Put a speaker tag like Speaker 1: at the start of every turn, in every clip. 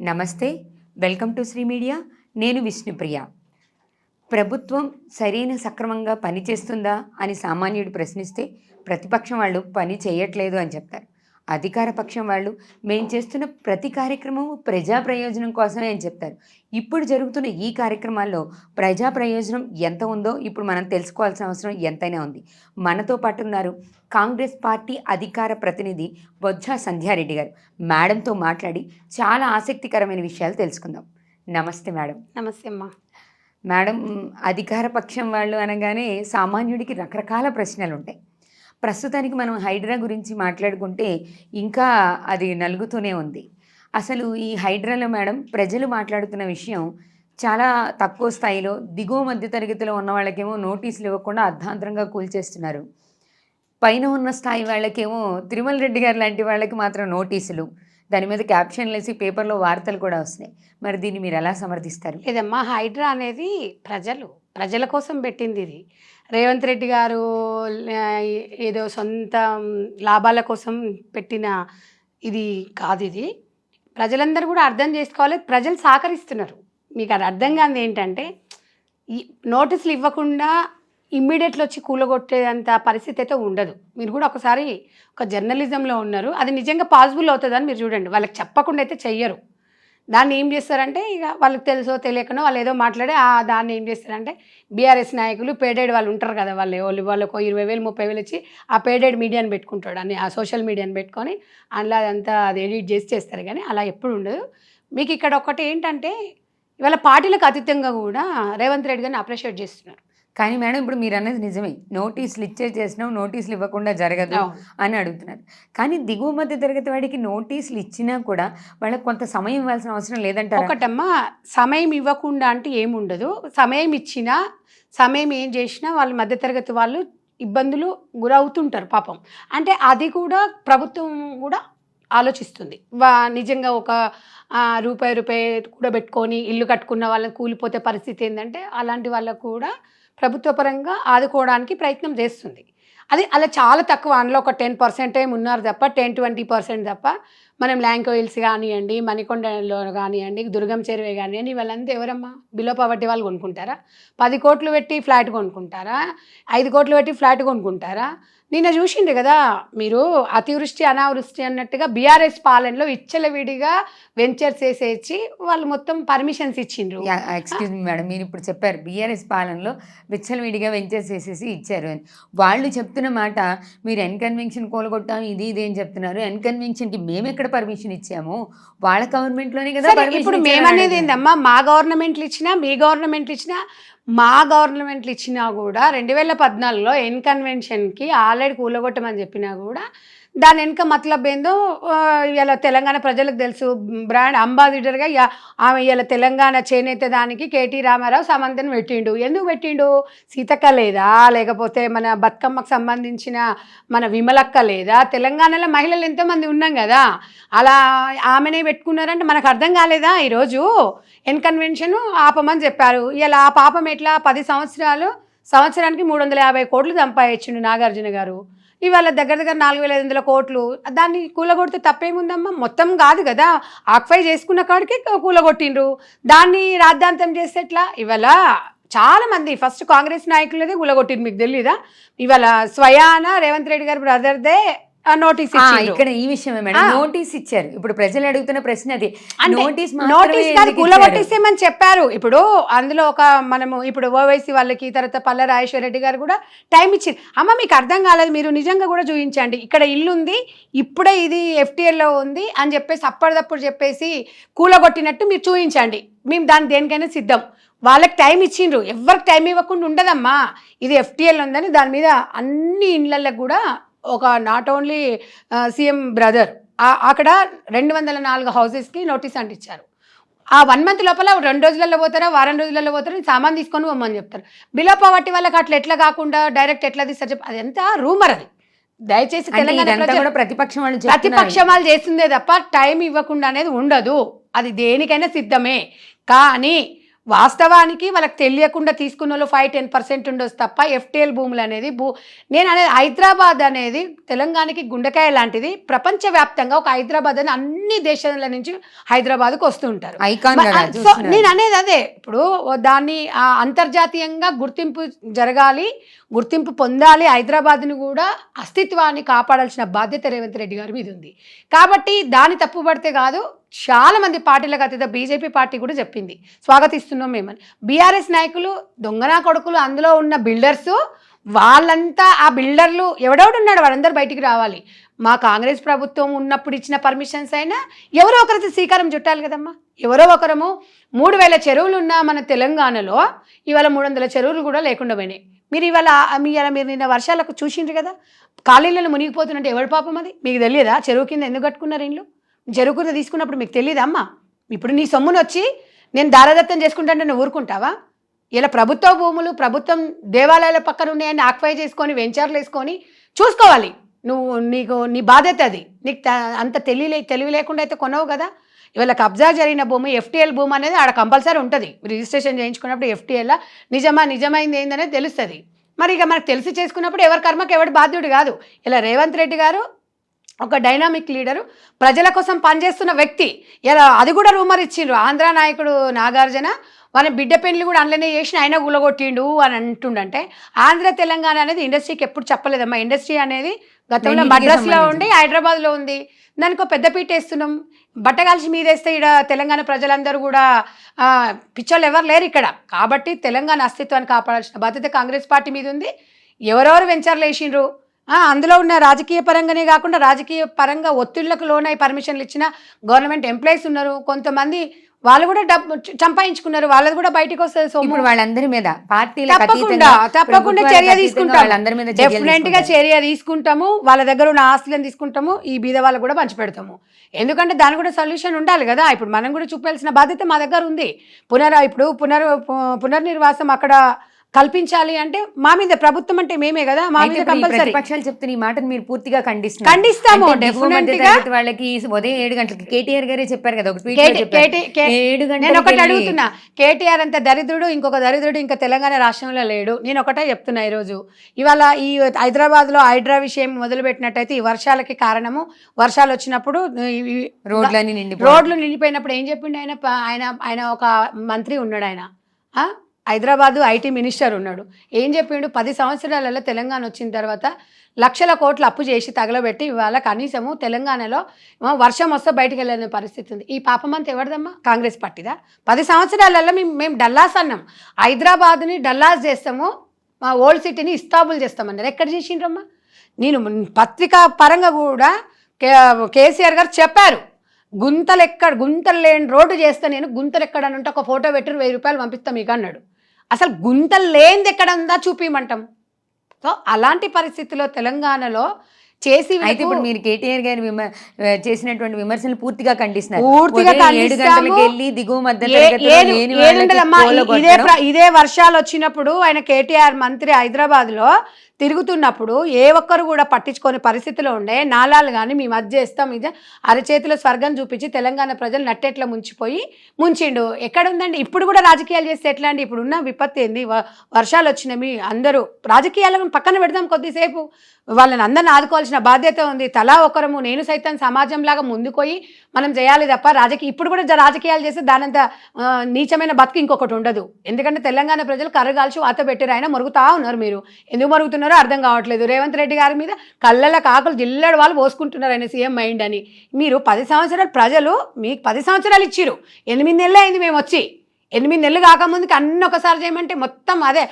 Speaker 1: నమస్తే, welcome to Shri media. నేను విష్ణుప్రియ. ప్రభుత్వం సరైన సక్రమంగా పని చేస్తుందా అని సామాన్యుడు ప్రశ్నిస్తే ప్రతిపక్షం వాళ్ళు పని చేయట్లేదు అని చెప్తారు. అధికార పక్షం వాళ్ళు మేము చేస్తున్న ప్రతి కార్యక్రమం ప్రజా ప్రయోజనం కోసమే అని చెప్తారు. ఇప్పుడు జరుగుతున్న ఈ కార్యక్రమాల్లో ప్రజా ప్రయోజనం ఎంత ఉందో ఇప్పుడు మనం తెలుసుకోవాల్సిన అవసరం ఎంతైనా ఉంది. మనతో పాటు ఉన్నారు కాంగ్రెస్ పార్టీ అధికార ప్రతినిధి బొజ్జా సంధ్యారెడ్డి గారు. మేడంతో మాట్లాడి చాలా ఆసక్తికరమైన విషయాలు తెలుసుకుందాం. నమస్తే మేడం.
Speaker 2: నమస్తే అమ్మా.
Speaker 1: మేడం, అధికార పక్షం వాళ్ళు అనగానే సామాన్యుడికి రకరకాల ప్రశ్నలు ఉంటాయి. ప్రస్తుతానికి మనం హైడ్రా గురించి మాట్లాడుకుంటే ఇంకా అది నలుగుతూనే ఉంది. అసలు ఈ హైడ్రాలో మేడం ప్రజలు మాట్లాడుతున్న విషయం చాలా తక్కువ స్థాయిలో, దిగువ మధ్య తరగతిలో ఉన్న వాళ్ళకేమో నోటీసులు ఇవ్వకుండా అర్ధాంతరంగా కూల్చేస్తున్నారు. పైన ఉన్న స్థాయి వాళ్ళకేమో తిరుమల రెడ్డి గారు లాంటి వాళ్ళకి మాత్రం నోటీసులు, దాని మీద క్యాప్షన్లు వేసి పేపర్లో వార్తలు కూడా వస్తున్నాయి. మరి దీన్ని మీరు ఎలా సమర్థిస్తారు?
Speaker 2: లేదమ్మా, హైడ్రా అనేది ప్రజల కోసం పెట్టింది. ఇది రేవంత్ రెడ్డి గారు ఏదో సొంత లాభాల కోసం పెట్టిన ఇది కాదు. ఇది ప్రజలందరూ కూడా అర్థం చేసుకోవాలి. ప్రజలు సహకరిస్తున్నారు. మీకు అది అర్థం కాదు ఏంటంటే, ఈ నోటీసులు ఇవ్వకుండా ఇమ్మీడియట్లో వచ్చి కూలగొట్టేంత పరిస్థితి అయితే ఉండదు. మీరు కూడా ఒకసారి ఒక జర్నలిజంలో ఉన్నారు, అది నిజంగా పాసిబుల్ అవుతుందని మీరు చూడండి. వాళ్ళకి చెప్పకుండా అయితే చెయ్యరు. దాన్ని ఏం చేస్తారంటే, ఇక వాళ్ళకి తెలుసో తెలియకనో వాళ్ళు ఏదో మాట్లాడి దాన్ని ఏం చేస్తారంటే, బీఆర్ఎస్ నాయకులు పేడెడ్ వాళ్ళు ఉంటారు కదా, వాళ్ళకు 20,000 30,000 ఇచ్చి ఆ పేడెడ్ మీడియాని పెట్టుకుంటాడు అని, ఆ సోషల్ మీడియాని పెట్టుకొని అందులో అదంతా అది ఎడిట్ చేసి చేస్తారు. కానీ అలా ఎప్పుడు ఉండదు. మీకు ఇక్కడ ఒకటి ఏంటంటే, ఇవాళ పార్టీలకు అతీతంగా కూడా రేవంత్ రెడ్డి గారిని అప్రిషియేట్ చేస్తున్నారు.
Speaker 1: కానీ మేడం, ఇప్పుడు మీరు అన్నది నిజమే, నోటీసులు చేసినాం, నోటీసులు ఇవ్వకుండా జరగదు అని అడుగుతున్నారు. కానీ దిగువ మధ్య తరగతి వాడికి నోటీసులు ఇచ్చినా కూడా వాళ్ళకి కొంత సమయం ఇవ్వాల్సిన అవసరం లేదంటారు.
Speaker 2: ఒకటమ్మా, సమయం ఇవ్వకుండా అంటే ఏముండదు. సమయం ఇచ్చినా, సమయం ఏం చేసినా వాళ్ళ మధ్యతరగతి వాళ్ళు ఇబ్బందులు గురవుతుంటారు పాపం. అంటే అది కూడా ప్రభుత్వం కూడా ఆలోచిస్తుంది. నిజంగా ఒక రూపాయి కూడా పెట్టుకొని ఇల్లు కట్టుకున్న వాళ్ళని కూలిపోతే పరిస్థితి ఏంటంటే, అలాంటి వాళ్ళకు కూడా ప్రభుత్వ పరంగా ఆదుకోవడానికి ప్రయత్నం చేస్తుంది. అది అలా చాలా తక్కువ, అందులో ఒక 10% ఉన్నారు తప్ప, 10-20% తప్ప. మనం ల్యాంకో హిల్స్ కానివ్వండి, మణికొండలో కానివ్వండి, దుర్గం చెరువే కానివ్వండి, వాళ్ళంతా ఎవరమ్మా? బిలో పవర్టీ వాళ్ళు కొనుక్కుంటారా? 10 కోట్లు పెట్టి ఫ్లాట్ కొనుక్కుంటారా? 5 కోట్లు పెట్టి ఫ్లాట్ కొనుక్కుంటారా? నిన్న చూసిండే కదా మీరు, అతివృష్టి అనావృష్టి అన్నట్టుగా బీఆర్ఎస్ పాలనలో విచ్చలవిడిగా వెంచర్స్ వేసేసి వాళ్ళు మొత్తం పర్మిషన్స్ ఇచ్చిండ్రు.
Speaker 1: ఎక్స్క్యూజ్ మీ మేడం, మీరు ఇప్పుడు చెప్పారు బీఆర్ఎస్ పాలనలో విచ్చలవిడిగా వెంచర్స్ వేసేసి ఇచ్చారు అని. వాళ్ళు చెప్తున్న మాట, మీరు ఎన్కన్వెన్షన్ కూలగొట్టాము ఇది అని చెప్తున్నారు. ఎన్కన్వెన్షన్కి మేము ఎక్కడ పర్మిషన్ ఇచ్చాము? వాళ్ళ గవర్నమెంట్లోనే కదా.
Speaker 2: ఇప్పుడు మేమనేది ఏందమ్మా, మా గవర్నమెంట్లు ఇచ్చినా, మీ గవర్నమెంట్లు ఇచ్చినా, మా గవర్నమెంట్లు ఇచ్చినా కూడా 2014లో ఎన్కన్వెన్షన్కి ఆల్రెడీ కూలగొట్టమని చెప్పినా కూడా దాని వెనుక మతలబ్ ఏందో ఇలా తెలంగాణ ప్రజలకు తెలుసు. బ్రాండ్ అంబాసిడర్గా ఆమె ఇలా తెలంగాణ చేనేత దానికి కేటీ రామారావు సమంతను పెట్టిండు. ఎందుకు పెట్టిండు? సీతక్క లేదా, లేకపోతే మన బతుకమ్మకు సంబంధించిన మన విమలక్క లేదా? తెలంగాణలో మహిళలు ఎంతోమంది ఉన్నాం కదా, అలా ఆమెనే పెట్టుకున్నారంటే మనకు అర్థం కాలేదా? ఈరోజు ఎన్కన్వెన్షన్ ఆపమని చెప్పారు. ఇలా ఆ పాపం ఎట్లా? 10 సంవత్సరానికి 350 కోట్లు సంపాదించిండు నాగార్జున గారు. ఇవాళ దగ్గర 4,500 కోట్లు. దాన్ని కూలగొడితే తప్పేముందమ్మా? మొత్తం కాదు కదా, ఆక్యుపై చేసుకున్న కాడికి కూలగొట్టిండ్రు. దాన్ని రాద్ధాంతం చేస్తే ఎట్లా? ఇవాళ చాలా మంది ఫస్ట్ కాంగ్రెస్ నాయకులదే కూలగొట్టిండ్రు. మీకు తెలీదా? ఇవాళ స్వయాన రేవంత్ రెడ్డి గారి బ్రదర్దే నోటీస్ ఇచ్చారు.
Speaker 1: ఇక్కడ ఈ విషయమే మేడం, నోటీస్ ఇచ్చారు. ఇప్పుడు ప్రజలు అడుగుతున్న ప్రశ్న అది, నోటీస్
Speaker 2: కూలగొట్టేసేమని చెప్పారు. ఇప్పుడు అందులో ఒక మనము ఇప్పుడు ఓవైసీ వాళ్ళకి, తర్వాత పల్ల రాజేశ్వర రెడ్డి గారు కూడా టైం ఇచ్చింది. అమ్మ మీకు అర్థం కాలేదు, మీరు నిజంగా కూడా చూపించండి, ఇక్కడ ఇల్లు ఉంది, ఇప్పుడే ఇది FTLలో ఉంది అని చెప్పేసి అప్పటిదప్పుడు చెప్పేసి కూలగొట్టినట్టు మీరు చూపించండి, మేము దాన్ని దేనికైనా సిద్ధం. వాళ్ళకి టైం ఇచ్చిండ్రు, ఎవరికి టైం ఇవ్వకుండా ఉండదమ్మా. ఇది FTL ఉందని దాని మీద అన్ని ఇళ్ళకి కూడా ఒక నాట్ ఓన్లీ సీఎం బ్రదర్ అక్కడ 204 హౌసెస్కి నోటీస్ అంటించారు. ఆ 1 మంత్ లోపల 2 రోజులలో పోతారా, వారం రోజులలో పోతారా, సామాన్ తీసుకొని పోమని చెప్తారు. బిలో పవర్టీ వాళ్ళకి అట్లా ఎట్లా కాకుండా డైరెక్ట్ ఎట్లా తీస్తారు చెప్పి, అదంతా రూమర్. అది దయచేసి తెలంగాణ
Speaker 1: ప్రతిపక్షం
Speaker 2: వాళ్ళు చేస్తుందే తప్ప టైం ఇవ్వకుండా అనేది ఉండదు. అది దేనికైనా సిద్ధమే. కానీ వాస్తవానికి వాళ్ళకి తెలియకుండా తీసుకున్న వాళ్ళు 5-10% ఉండొచ్చు తప్ప ఎఫ్టీఎల్ భూములు అనేది నేను అనేది హైదరాబాద్ అనేది తెలంగాణకి గుండెకాయ లాంటిది. ప్రపంచవ్యాప్తంగా ఒక హైదరాబాద్ అని అన్ని దేశాల నుంచి హైదరాబాద్కు వస్తూ ఉంటారు. సో నేను అనేది అదే, ఇప్పుడు దాన్ని అంతర్జాతీయంగా గుర్తింపు జరగాలి, గుర్తింపు పొందాలి. హైదరాబాద్ని కూడా అస్తిత్వాన్ని కాపాడాల్సిన బాధ్యత రేవంత్ రెడ్డి గారి మీద ఉంది. కాబట్టి దాన్ని తప్పుపడితే కాదు, చాలా మంది పార్టీలకు అతీత బీజేపీ పార్టీ కూడా చెప్పింది స్వాగతిస్తున్నాం మేమని. బీఆర్ఎస్ నాయకులు దొంగనా కొడుకులు, అందులో ఉన్న బిల్డర్స్ వాళ్ళంతా, ఆ బిల్డర్లు ఎవడెవడున్నాడు వాళ్ళందరూ బయటికి రావాలి. మా కాంగ్రెస్ ప్రభుత్వం ఉన్నప్పుడు ఇచ్చిన పర్మిషన్స్ అయినా ఎవరో ఒకరైతే శ్రీకారం చుట్టాలి కదమ్మా. ఎవరో ఒకరము 3000 చెరువులు ఉన్న మన తెలంగాణలో ఇవాళ 300 చెరువులు కూడా లేకుండా పోయినాయి. మీరు మీరు నిన్న వర్షాలకు చూసిండ్రు కదా, ఖాళీలను మునిగిపోతున్నట్టు ఎవరి పాపం అది మీకు తెలియదా? చెరువు కింద ఎందుకు కట్టుకున్నారు ఇండ్లు? చెరువు కింద తీసుకున్నప్పుడు మీకు తెలియదా అమ్మా? ఇప్పుడు నీ సొమ్మును వచ్చి నేను దారదత్తం చేసుకుంటానంటే నువ్వు ఊరుకుంటావా? ఇలా ప్రభుత్వ భూములు, ప్రభుత్వం దేవాలయాల పక్కన ఉన్నాయని ఆక్వై చేసుకొని వెంచర్లు వేసుకొని చూసుకోవాలి. నీకు నీ బాధ్యత అది. నీకు అంత తెలివి లేకుండా అయితే కొనవు కదా. ఇవాళ కబ్జా జరిగిన భూమి ఎఫ్టీఎల్ భూమి అనేది ఆడ కంపల్సరీ ఉంటుంది. రిజిస్ట్రేషన్ చేయించుకున్నప్పుడు ఎఫ్టీఎల్ నిజమైంది ఏందనేది తెలుస్తుంది. మరి ఇక మనకు తెలిసి చేసుకున్నప్పుడు ఎవరి కర్మకి ఎవరి బాధ్యుడు కాదు. ఇలా రేవంత్ రెడ్డి గారు ఒక డైనామిక్ లీడరు, ప్రజల కోసం పనిచేస్తున్న వ్యక్తి. ఇలా అది కూడా రూమర్ ఇచ్చిండ్రు, ఆంధ్ర నాయకుడు నాగార్జున వాళ్ళ బిడ్డ పెళ్లి కూడా అందులోనే చేసిన ఆయన గులగొట్టిండు అని అంటుండంటే, ఆంధ్ర తెలంగాణ అనేది ఇండస్ట్రీకి ఎప్పుడు చెప్పలేదమ్మా. ఇండస్ట్రీ అనేది గతంలో మద్రాసులో ఉండి హైదరాబాద్లో ఉంది. దానికి ఒక పెద్దపీట వేస్తున్నాం. బట్టగాల్చి మీదేస్తే ఇక్కడ తెలంగాణ ప్రజలందరూ కూడా పిచ్చోళ్ళు ఎవరు లేరు ఇక్కడ. కాబట్టి తెలంగాణ అస్తిత్వాన్ని కాపాడాల్సిన బాధ్యత కాంగ్రెస్ పార్టీ మీద ఉంది. ఎవరెవరు వెంచర్లు వేసిండ్రు, అందులో ఉన్న రాజకీయ పరంగానే కాకుండా రాజకీయ పరంగా ఒత్తిళ్లకు లోనై పర్మిషన్లు ఇచ్చిన గవర్నమెంట్ ఎంప్లాయీస్ ఉన్నారు. కొంతమంది వాళ్ళు కూడా సంపాదించుకున్నారు, వాళ్ళది కూడా బయటకు వస్తుంది సొమ్ము.
Speaker 1: వాళ్ళందరి మీద
Speaker 2: తప్పకుండా చర్య తీసుకుంటాము. డెఫినెట్ గా చర్య తీసుకుంటాము. వాళ్ళ దగ్గర ఉన్న ఆస్తులను తీసుకుంటాము, ఈ బీద వాళ్ళకు కూడా పంచిపెడతాము. ఎందుకంటే దాని కూడా సొల్యూషన్ ఉండాలి కదా. ఇప్పుడు మనం కూడా చూపాల్సిన బాధ్యత మా దగ్గర ఉంది. పునర్నిర్వాసం అక్కడ కల్పించాలి అంటే మా మీద, ప్రభుత్వం అంటే మేమే కదా, మా మీద కంపల్సరీ.
Speaker 1: పక్షాలు చెప్తున్న ఈ మాటను మీరు పూర్తిగా
Speaker 2: ఖండిస్తాము.
Speaker 1: వాళ్ళకి ఉదయం 7 గంటలకి కేటీఆర్ గారే చెప్పారు కదా,
Speaker 2: నేను ఒకటి అడుగుతున్నా, కేటీఆర్ అంత దరిద్రుడు ఇంకొక దరిద్రుడు ఇంకా తెలంగాణ రాష్ట్రంలో లేడు. నేను ఒకటే చెప్తున్నా, ఇవాళ ఈ హైదరాబాద్లో హైడ్రా విషయం మొదలు పెట్టినట్టయితే ఈ వర్షాలకి కారణము, వర్షాలు వచ్చినప్పుడు రోడ్లు నిండిపోయినప్పుడు ఏం చెప్పిండు ఆయన ఒక మంత్రి ఉన్నాడు, ఆయన హైదరాబాదు ఐటీ మినిస్టర్ ఉన్నాడు. ఏం చెప్పిండు, 10 సంవత్సరాలలో తెలంగాణ వచ్చిన తర్వాత లక్షల కోట్లు అప్పు చేసి తగలబెట్టి ఇవాళ కనీసము తెలంగాణలో వర్షం వస్తే బయటకు వెళ్ళని పరిస్థితి ఉంది. ఈ పాపమంతా ఎవరిదమ్మా? కాంగ్రెస్ పార్టీదా? 10 సంవత్సరాలలో మేము డల్లాస్ అన్నాం, హైదరాబాద్ని డల్లాస్ చేస్తాము, మా ఓల్డ్ సిటీని ఇస్తాబుల్ చేస్తామన్నారు. ఎక్కడ చేసిండ్రమ్మా? నేను పత్రికా పరంగా కూడా కేసీఆర్ గారు చెప్పారు, గుంతలు లేని రోడ్డు చేస్తే నేను గుంతలు ఎక్కడనంటే ఒక ఫోటో పెట్టి 1000 రూపాయలు పంపిస్తాం మీకు అన్నాడు. అసలు గుంతలు లేనిది ఎక్కడ ఉందా చూపించమంటాం. సో అలాంటి పరిస్థితిలో తెలంగాణలో చేసి
Speaker 1: అయితే ఇప్పుడు మీరు కేటీఆర్ గారు చేసినటువంటి విమర్శలు పూర్తిగా ఖండిస్తున్నారు.
Speaker 2: ఇదే వర్షాలు వచ్చినప్పుడు ఆయన కేటీఆర్ మంత్రి హైదరాబాద్ లో తిరుగుతున్నప్పుడు ఏ ఒక్కరు కూడా పట్టించుకొని పరిస్థితిలో ఉండే, నాలాలు కానీ మేము అది చేస్తాం ఇది అరచేతిలో స్వర్గం చూపించి తెలంగాణ ప్రజలు నట్టెట్లా ముంచిండు. ఎక్కడ ఉందండి? ఇప్పుడు కూడా రాజకీయాలు చేస్తే ఎట్లా అండి? ఇప్పుడు ఉన్న విపత్తి ఏంది? వర్షాలు వచ్చినవి, అందరూ రాజకీయాలను పక్కన పెడదాం కొద్దిసేపు, వాళ్ళని అందరిని ఆదుకోవాల్సిన బాధ్యత ఉంది. తలా ఒకరము, నేను సైతం సమాజంలాగా ముందుకోయి మనం చేయాలి తప్ప ఇప్పుడు కూడా రాజకీయాలు చేస్తే దానంత నీచమైన బతుకు ఇంకొకటి ఉండదు. ఎందుకంటే తెలంగాణ ప్రజలు కర్రగాల్చి వాత పెట్టారు, ఆయన మరుగుతా ఉన్నారు. మీరు ఎందుకు మరుగుతున్నారు అర్థం కావట్లేదు. రేవంత్ రెడ్డి గారి మీద కళ్ళల కాకులు జిల్లడు వాళ్ళు పోసుకుంటున్నారు ఆయన సీఎం మైండ్ అని. మీరు 10 సంవత్సరాలు ప్రజలు మీకు 10 సంవత్సరాలు ఇచ్చిరు, 8 నెలలు అయింది మేము వచ్చి. 8 నెలలు కాకముందుకి అన్ని ఒకసారి చేయమంటే మొత్తం అదే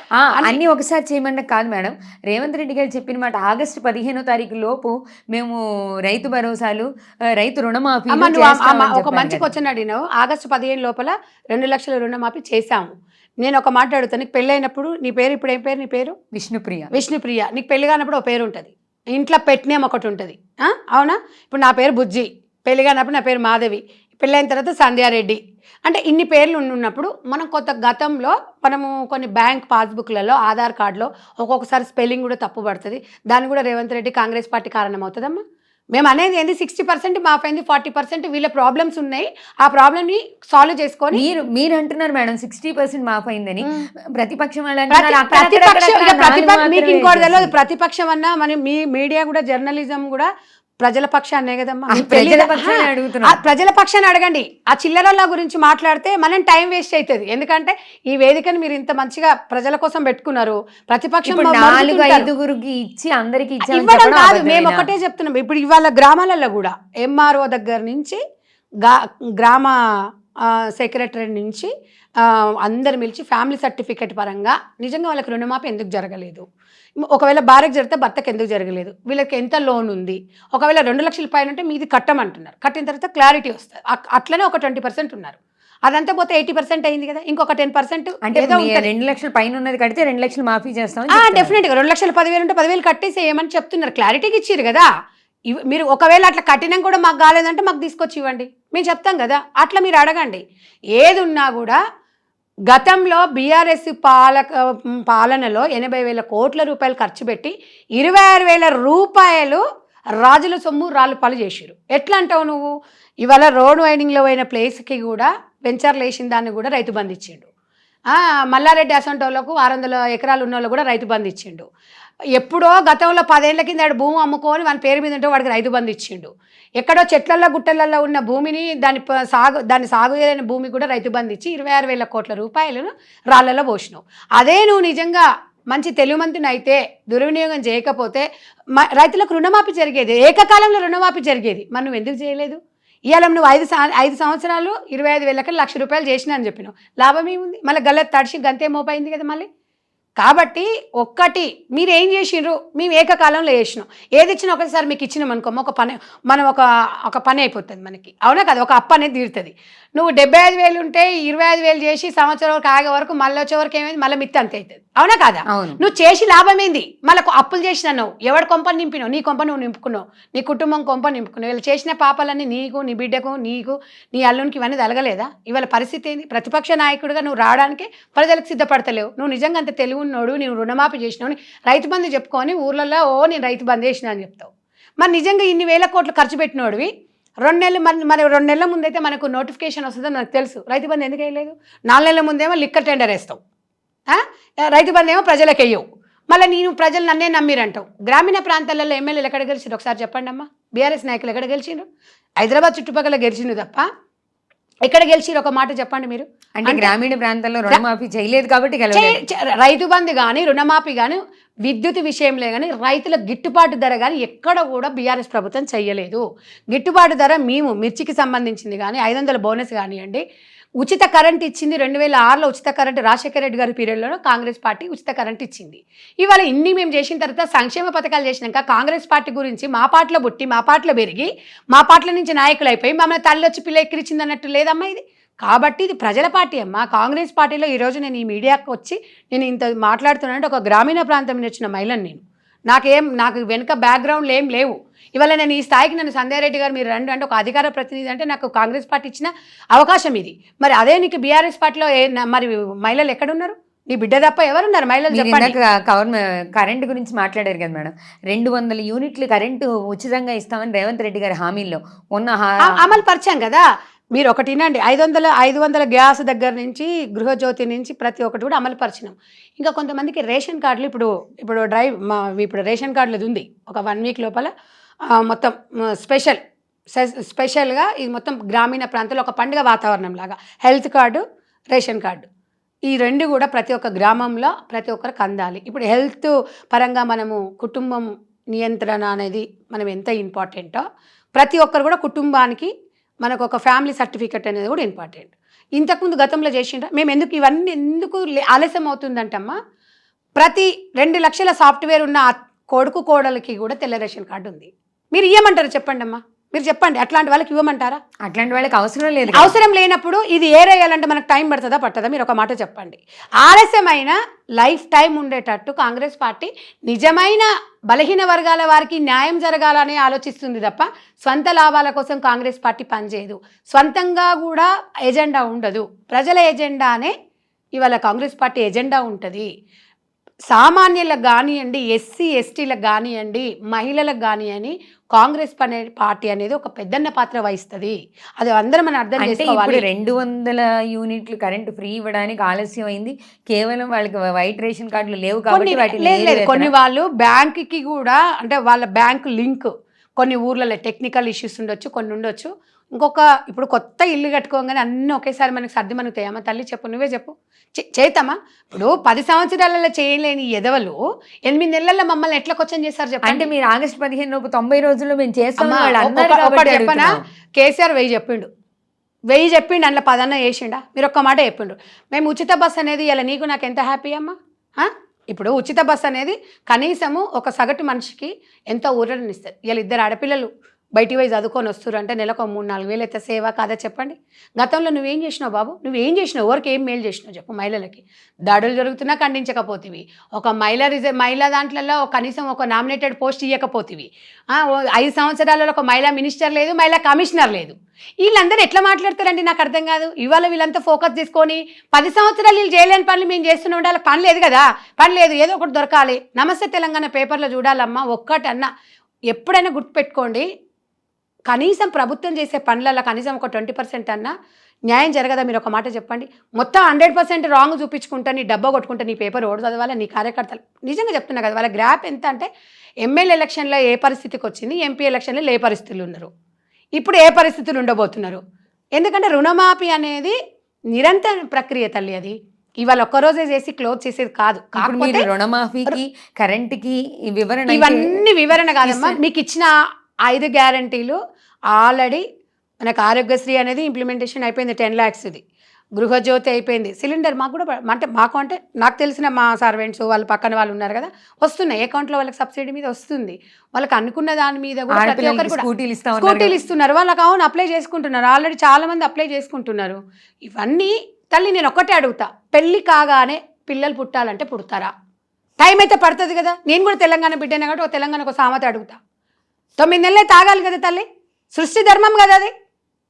Speaker 1: అన్ని ఒకసారి చేయమంటే కాదు మేడం. రేవంత్ రెడ్డి గారు చెప్పిన మాట ఆగస్టు 15వ తారీఖు లోపు మేము రైతు భరోసాలు, రైతు రుణమాఫీ
Speaker 2: ఒక మంచి క్వశ్చన్ అడిగినావు. ఆగస్టు 15 లోపల 2 లక్షల రుణమాఫీ చేశాము. నేను ఒక మాట అడుగుతాను, నీకు పెళ్ళైనప్పుడు నీ పేరు, ఇప్పుడు ఏం పేరు నీ పేరు? విష్ణుప్రియ. నీకు పెళ్లి కానప్పుడు ఒక పేరు ఉంటుంది, ఇంట్లో పెట్టినేం ఒకటి ఉంటుంది, అవునా? ఇప్పుడు నా పేరు బుజ్జి, పెళ్లి కానప్పుడు నా పేరు మాధవి, పెళ్ళైన తర్వాత సంధ్యారెడ్డి. అంటే ఇన్ని పేర్లు ఉన్నప్పుడు మనం గతంలో మనము కొన్ని బ్యాంక్ పాస్బుక్లలో, ఆధార్ కార్డులో ఒక్కొక్కసారి స్పెల్లింగ్ కూడా తప్పు పడుతుంది. దాన్ని కూడా రేవంత్ రెడ్డి కాంగ్రెస్ పార్టీ కారణం అవుతుందమ్మా. మేము అనేది ఏంది 60% మాఫ్ అయింది, 40% వీళ్ళ ప్రాబ్లమ్స్ ఉన్నాయి, ఆ ప్రాబ్లమ్ని సాల్వ్ చేసుకొని.
Speaker 1: మీరు అంటున్నారు మేడం 60% మాఫ్ అయిందని, ప్రతిపక్షం వాళ్ళు
Speaker 2: మీకు ఇంకోటి తెలియదు, ప్రతిపక్షం అన్నా మన మీ మీడియా కూడా జర్నలిజం కూడా ప్రజల పక్షాన్నే కదమ్మా. ప్రజల పక్షాన్ని అడగండి. ఆ చిల్లరల గురించి మాట్లాడితే మనం టైం వేస్ట్ అవుతుంది. ఎందుకంటే ఈ వేదికను మీరు ఇంత మంచిగా ప్రజల కోసం పెట్టుకున్నారు, ప్రతిపక్షం
Speaker 1: 4-5 ఇచ్చి అందరికి
Speaker 2: ఇవ్వడం కాదు, మేము ఒకటే చెప్తున్నాం. ఇప్పుడు ఇవాళ గ్రామాలలో కూడా ఎంఆర్ఓ దగ్గర నుంచి గ్రామ సెక్రటరీ నుంచి అందరు మిలిచి ఫ్యామిలీ సర్టిఫికేట్ పరంగా నిజంగా వాళ్ళకి రుణమాఫీ ఎందుకు జరగలేదు, ఒకవేళ భార్యకు జరిగితే భర్తకు ఎందుకు జరగలేదు, వీళ్ళకి ఎంత లోన్ ఉంది, ఒకవేళ 2 లక్షల పైన ఉంటే మీది కట్టమంటున్నారు, కట్టిన తర్వాత క్లారిటీ వస్తుంది. అట్లనే ఒక 20% ఉన్నారు, అదంతా పోతే 80% అయింది కదా, ఇంకొక 10%
Speaker 1: అంటే 2 లక్షల పైన ఉన్నది కడితే 2 లక్షలు మాఫీ చేస్తాం.
Speaker 2: డెఫినెట్గా 2,10,000 ఉంటే 10,000 కట్టేసి ఏమని చెప్తున్నారు, క్లారిటీకి ఇచ్చారు కదా. మీరు ఒకవేళ అట్లా కట్టినం కూడా మాకు కాలేదంటే మాకు తీసుకొచ్చి ఇవ్వండి, మేము చెప్తాం కదా. అట్లా మీరు అడగండి. ఏది ఉన్నా కూడా గతంలో బీఆర్ఎస్ పాలనలో 80,000 కోట్ల రూపాయలు ఖర్చు పెట్టి 26,000 రూపాయలు రాజుల సొమ్ము రాళ్ళు పాలు చేసారు. ఎట్లా అంటావు నువ్వు? ఇవాళ రోడ్ వైడింగ్లో పోయిన ప్లేస్కి కూడా వెంచర్లు వేసిన దాన్ని కూడా రైతు బంధు ఇచ్చిండు. మల్లారెడ్డి అసంటి వాళ్ళకు 600 ఎకరాలు ఉన్న వాళ్ళు కూడా రైతు బంధు ఇచ్చిండు. ఎప్పుడో గతంలో 10 ఏళ్ల కింద వాడు భూమి అమ్ముకొని వాని పేరు మీద ఉంటే వాడికి రైతు బంధు ఇచ్చిండు. ఎక్కడో చెట్లల్లో గుట్టలలో ఉన్న భూమిని దాన్ని సాగు చేయని భూమి కూడా రైతు బంధు ఇచ్చి 26,000 కోట్ల రూపాయలను రాళ్లలో పోసినావు. అదే నువ్వు నిజంగా మంచి తెలుగుమంతుని అయితే దుర్వినియోగం చేయకపోతే రైతులకు రుణమాఫీ జరిగేది, ఏకకాలంలో రుణమాఫీ జరిగేది. మరి నువ్వు ఎందుకు చేయలేదు? ఇవాళ నువ్వు 5 సంవత్సరాలు 25,000 లక్ష రూపాయలు చేసినా అని చెప్పినావు, లాభం ఏముంది? మళ్ళీ గల్ల తడిసి గంతే మోపైంది కదా మళ్ళీ. కాబట్టి ఒక్కటి మీరు ఏం చేసిండ్రు, మేము ఏకకాలంలో చేసినాం. ఏది ఇచ్చినా ఒకసారి మీకు ఇచ్చినాం అనుకో, మనం ఒక పని అయిపోతుంది మనకి, అవునా కదా, ఒక అప్పు అనేది తీరుతుంది. నువ్వు 75,000 ఉంటే 25,000 చేసి సంవత్సరం వరకు ఆగే వరకు మళ్ళీ వచ్చే వరకు ఏమైంది, మళ్ళీ మిత్తి అంతే అవుతుంది, అవునా కదా. నువ్వు చేసి లాభం ఏంది? మళ్ళీ అప్పులు చేసినా నువ్వు ఎవరి కొంపని నింపినావు, నీ కొంప నువ్వు నింపుకున్నావు, నీ కుటుంబం కొంప నింపుకున్నావు. వీళ్ళు చేసిన పాపాలన్నీ నీకు, నీ బిడ్డకు, నీకు, నీ అల్లునికి ఇవన్నీ తలగలేదా? ఇవాళ పరిస్థితి ఏంది? ప్రతిపక్ష నాయకుడిగా నువ్వు రావడానికి ప్రజలకు సిద్ధపడతలేవు. నువ్వు నిజంగా అంత తెలివి ఉన్నోడు, నేను రుణమాఫీ చేసినావు, రైతు బంధు చెప్పుకొని ఊర్లలో నేను రైతు బంధు చేసినా అని చెప్తావు. మరి నిజంగా ఇన్ని వేల కోట్లు ఖర్చు పెట్టినోడివి 2 నెలలు మరి 2 నెలల ముందైతే మనకు నోటిఫికేషన్ వస్తుందని నాకు తెలుసు. రైతు బంధు ఎందుకు వేయలేదు? 4 నెలల ముందేమో లిక్కర్ టెండర్ వేస్తావు, రైతు బంధు ఏమో ప్రజలకు వేయవు. మళ్ళీ నేను ప్రజలు నన్నే నమ్మిరంటావు. గ్రామీణ ప్రాంతాలలో ఎమ్మెల్యేలు ఎక్కడ గెలిచిండ్రు ఒకసారి చెప్పండి అమ్మా. బీఆర్ఎస్ నాయకులు ఎక్కడ గెలిచిండ్రు? హైదరాబాద్ చుట్టుపక్కల గెలిచిండు తప్ప ఎక్కడ గెలిచిరు ఒక మాట చెప్పండి మీరు.
Speaker 1: అంటే గ్రామీణ ప్రాంతాల్లో రుణమాఫీ చేయలేదు కాబట్టి
Speaker 2: రైతు బంధు కానీ రుణమాఫీ కానీ విద్యుత్ విషయంలో కానీ రైతుల గిట్టుబాటు ధర కానీ ఎక్కడ కూడా బీఆర్ఎస్ ప్రభుత్వం చేయలేదు. గిట్టుబాటు ధర మేము మిర్చికి సంబంధించింది కానీ 500 బోనస్ కానివ్వండి, ఉచిత కరెంట్ ఇచ్చింది 2006లో ఉచిత కరెంట్ రాజశేఖర రెడ్డి గారి పీరియడ్లో కాంగ్రెస్ పార్టీ ఉచిత కరెంట్ ఇచ్చింది. ఇవాళ ఇన్ని మేము చేసిన తర్వాత సంక్షేమ పథకాలు చేసినాక కాంగ్రెస్ పార్టీ గురించి మా పాటలో పుట్టి మా పాటలో పెరిగి మా పాటల నుంచి నాయకులు అయిపోయి మమ్మల్ని తల్లి వచ్చి పిల్ల ఎక్కిరిచింది అన్నట్టు లేదమ్మా ఇది. కాబట్టి ఇది ప్రజల పార్టీ అమ్మా. కాంగ్రెస్ పార్టీలో ఈరోజు నేను ఈ మీడియాకు వచ్చి నేను ఇంత మాట్లాడుతున్నానంటే ఒక గ్రామీణ ప్రాంతం నుంచి వచ్చిన మహిళను నాకు వెనుక బ్యాక్గ్రౌండ్లు ఏం లేవు. ఇవాళ నేను ఈ స్థాయికి నన్ను సంధ్యారెడ్డి గారు మీరు రండి అంటే ఒక అధికార ప్రతినిధి అంటే నాకు కాంగ్రెస్ పార్టీ ఇచ్చిన అవకాశం ఇది. మరి అదే నీకు బీఆర్ఎస్ పార్టీలో మరి మహిళలు ఎక్కడున్నారు? నీ బిడ్డ తప్ప ఎవరున్నారు మహిళలు?
Speaker 1: కరెంట్ గురించి మాట్లాడారు కదా మేడం, 200 యూనిట్లు కరెంటు ఉచితంగా ఇస్తామని రేవంత్ రెడ్డి గారి హామీల్లో ఉన్న
Speaker 2: అమలు పరిచాం కదా. మీరు ఒకటి వినండి, 500 గ్యాస్ దగ్గర నుంచి గృహజ్యోతి నుంచి ప్రతి ఒక్కటి కూడా అమలు పరిచినాం. ఇంకా కొంతమందికి రేషన్ కార్డులు ఇప్పుడు రేషన్ కార్డులు ఉంది. ఒక 1 వీక్ లోపల మొత్తం స్పెషల్గా ఇది మొత్తం గ్రామీణ ప్రాంతాల్లో ఒక పండుగ వాతావరణం లాగా హెల్త్ కార్డు, రేషన్ కార్డు ఈ 2 కూడా ప్రతి ఒక్క గ్రామంలో ప్రతి ఒక్కరికి అందాలి. ఇప్పుడు హెల్త్ పరంగా మనము కుటుంబం నియంత్రణ అనేది మనం ఎంత ఇంపార్టెంటో ప్రతి ఒక్కరు కూడా కుటుంబానికి మనకు ఒక ఫ్యామిలీ సర్టిఫికెట్ అనేది కూడా ఇంపార్టెంట్. ఇంతకుముందు గతంలో చేసిండ్రా? మేము ఇవన్నీ ఎందుకు ఆలస్యం అవుతుందంటమ్మా, ప్రతి 2 లక్షల సాఫ్ట్వేర్ ఉన్న కొడుకు కోడలికి కూడా తెల్ల రేషన్ కార్డు ఉంది. మీరు ఇవ్వమంటారు చెప్పండి అమ్మా, మీరు చెప్పండి. అట్లాంటి వాళ్ళకి ఇవ్వమంటారా?
Speaker 1: అట్లాంటి వాళ్ళకి అవసరం లేదు.
Speaker 2: అవసరం లేనప్పుడు ఇది ఏరేయాలంటే మనకు టైం పడుతుందా పట్టదా? మీరు ఒక మాట చెప్పండి. ఆలస్యమైన లైఫ్ టైం ఉండేటట్టు కాంగ్రెస్ పార్టీ నిజమైన బలహీన వర్గాల వారికి న్యాయం జరగాలని ఆలోచిస్తుంది తప్ప స్వంత లాభాల కోసం కాంగ్రెస్ పార్టీ పనిచేయదు. స్వంతంగా కూడా ఎజెండా ఉండదు. ప్రజల ఎజెండానే ఇవాళ కాంగ్రెస్ పార్టీ ఎజెండా ఉంటుంది. సామాన్యులకు కానివ్వండి, ఎస్సీ ఎస్టీలకు కానివ్వండి, మహిళలకు కానివ్వండి, కాంగ్రెస్ పార్టీ అనేది ఒక పెద్దన్న పాత్ర వహిస్తుంది. అది అందరం మనం అర్థం
Speaker 1: అంటే
Speaker 2: చేసుకోవాలి.
Speaker 1: ఇప్పుడు 200 యూనిట్లు కరెంటు ఫ్రీ ఇవ్వడానికి ఆలస్యం అయింది. కేవలం వాళ్ళకి వైట్ రేషన్ కార్డులు లేవు కాబట్టి వాటిని
Speaker 2: లేదు కొన్ని వాళ్ళు బ్యాంకుకి కూడా అంటే వాళ్ళ బ్యాంకు లింక్ కొన్ని ఊర్లలో టెక్నికల్ ఇష్యూస్ ఉండొచ్చు, కొన్ని ఉండొచ్చు. ఇంకొక ఇప్పుడు కొత్త ఇల్లు కట్టుకోగానే అన్నీ ఒకేసారి మనకి సర్ది మనకుతాయమ్మా తల్లి చెప్పు, నువ్వే చెప్పు చేద్దామా? ఇప్పుడు 10 సంవత్సరాలలో చేయలేని ఎదవలు 8 నెలల్లో మమ్మల్ని ఎట్లా క్వశ్చన్ చేశారు చెప్పండి.
Speaker 1: అంటే మీరు ఆగస్టు 15 90 రోజుల్లో మేము చేస్తాం
Speaker 2: ఒకటి చెప్పనా, కేసీఆర్ 1000 చెప్పిండు, 1000 చెప్పిండు, అందులో 10 వేసిండా? మీరు ఒక్క మాట చెప్పిండు. మేము ఉచిత బస్ అనేది ఇలా నీకు నాకు ఎంత హ్యాపీ అమ్మా. ఇప్పుడు ఉచిత బస్ అనేది కనీసము ఒక సగటు మనిషికి ఎంతో ఊరటని ఇస్తుంది. ఇలా 2 ఆడపిల్లలు బయటికి పోయి చదువుకొని వస్తారు అంటే నెలకు 3-4 వేలు అయితే సేవ కాదా చెప్పండి. గతంలో నువ్వేం చేసినావు బాబు? నువ్వేం చేసినావు? ఎవరికి ఏం మేలు చేసినావు చెప్పు? మహిళలకి దాడులు జరుగుతున్నా ఖండించకపోతేవి, ఒక మహిళా దాంట్లో కనీసం ఒక నామినేటెడ్ పోస్ట్ ఇవ్వకపోతేవి, 5 సంవత్సరాలలో ఒక మహిళా మినిస్టర్ లేదు, మహిళా కమిషనర్ లేదు. వీళ్ళందరూ ఎట్లా మాట్లాడతారండి నాకు అర్థం కాదు. ఇవాళ వీళ్ళంతా ఫోకస్ తీసుకొని 10 సంవత్సరాలు వీళ్ళు చేయలేని పనులు మేము చేస్తూనే ఉండాలి. పని లేదు కదా, పని లేదు, ఏదో ఒకటి దొరకాలి. నమస్తే తెలంగాణ పేపర్లో చూడాలమ్మా ఒక్కటన్నా. ఎప్పుడైనా గుర్తుపెట్టుకోండి, కనీసం ప్రభుత్వం చేసే పనులలో కనీసం ఒక 20% అన్నా న్యాయం జరగదా? మీరు ఒక మాట చెప్పండి. మొత్తం 100% రాంగ్ చూపించుకుంటా నీ డబ్బా కొట్టుకుంటా నీ పేపర్ ఓడి చదవాలి. నీ కార్యకర్తలు నిజంగా చెప్తున్నా కదా, వాళ్ళ గ్రాప్ ఎంత అంటే ఎమ్మెల్యే ఎలక్షన్లో ఏ పరిస్థితికి వచ్చింది, ఎంపీ ఎలక్షన్లో ఏ పరిస్థితులు ఉన్నారు, ఇప్పుడు ఏ పరిస్థితులు ఉండబోతున్నారు. ఎందుకంటే రుణమాఫీ అనేది నిరంతర ప్రక్రియ తల్లి. అది ఇవాళ ఒక్కరోజే చేసి క్లోజ్ చేసేది కాదు.
Speaker 1: కాకపోతే రుణమాఫీకి కరెంటుకి వివరణ,
Speaker 2: ఇవన్నీ వివరణ కాదమ్మా. మీకు ఇచ్చిన 5 గ్యారంటీలు ఆల్రెడీ మనకు ఆరోగ్యశ్రీ అనేది ఇంప్లిమెంటేషన్ అయిపోయింది, 10 lakhs. ఇది గృహజ్యోతి అయిపోయింది. సిలిండర్ మాకు కూడా అంటే నాకు తెలిసిన మా సర్వెంట్స్ వాళ్ళ పక్కన వాళ్ళు ఉన్నారు కదా, వస్తున్నాయి అకౌంట్లో వాళ్ళకి సబ్సిడీ మీద వస్తుంది. వాళ్ళకి అనుకున్న దాని మీద కూడా ప్రతి ఒక్కరు కూడా స్కూటీలు ఇస్తున్నారు. వాళ్ళకి అవును అప్లై చేసుకుంటున్నారు, ఆల్రెడీ చాలా మంది అప్లై చేసుకుంటున్నారు. ఇవన్నీ తల్లి నేను ఒక్కటే అడుగుతా, పెళ్ళి కాగానే పిల్లలు పుట్టాలంటే పుడతారా? టైం అయితే పడుతుంది కదా. నేను కూడా తెలంగాణ బిడ్డనే కాబట్టి ఒక తెలంగాణ ఒక సామెత అడుగుతా, 9 నెలలే తాగాలి కదా తల్లి, సృష్టి ధర్మం కదా అది.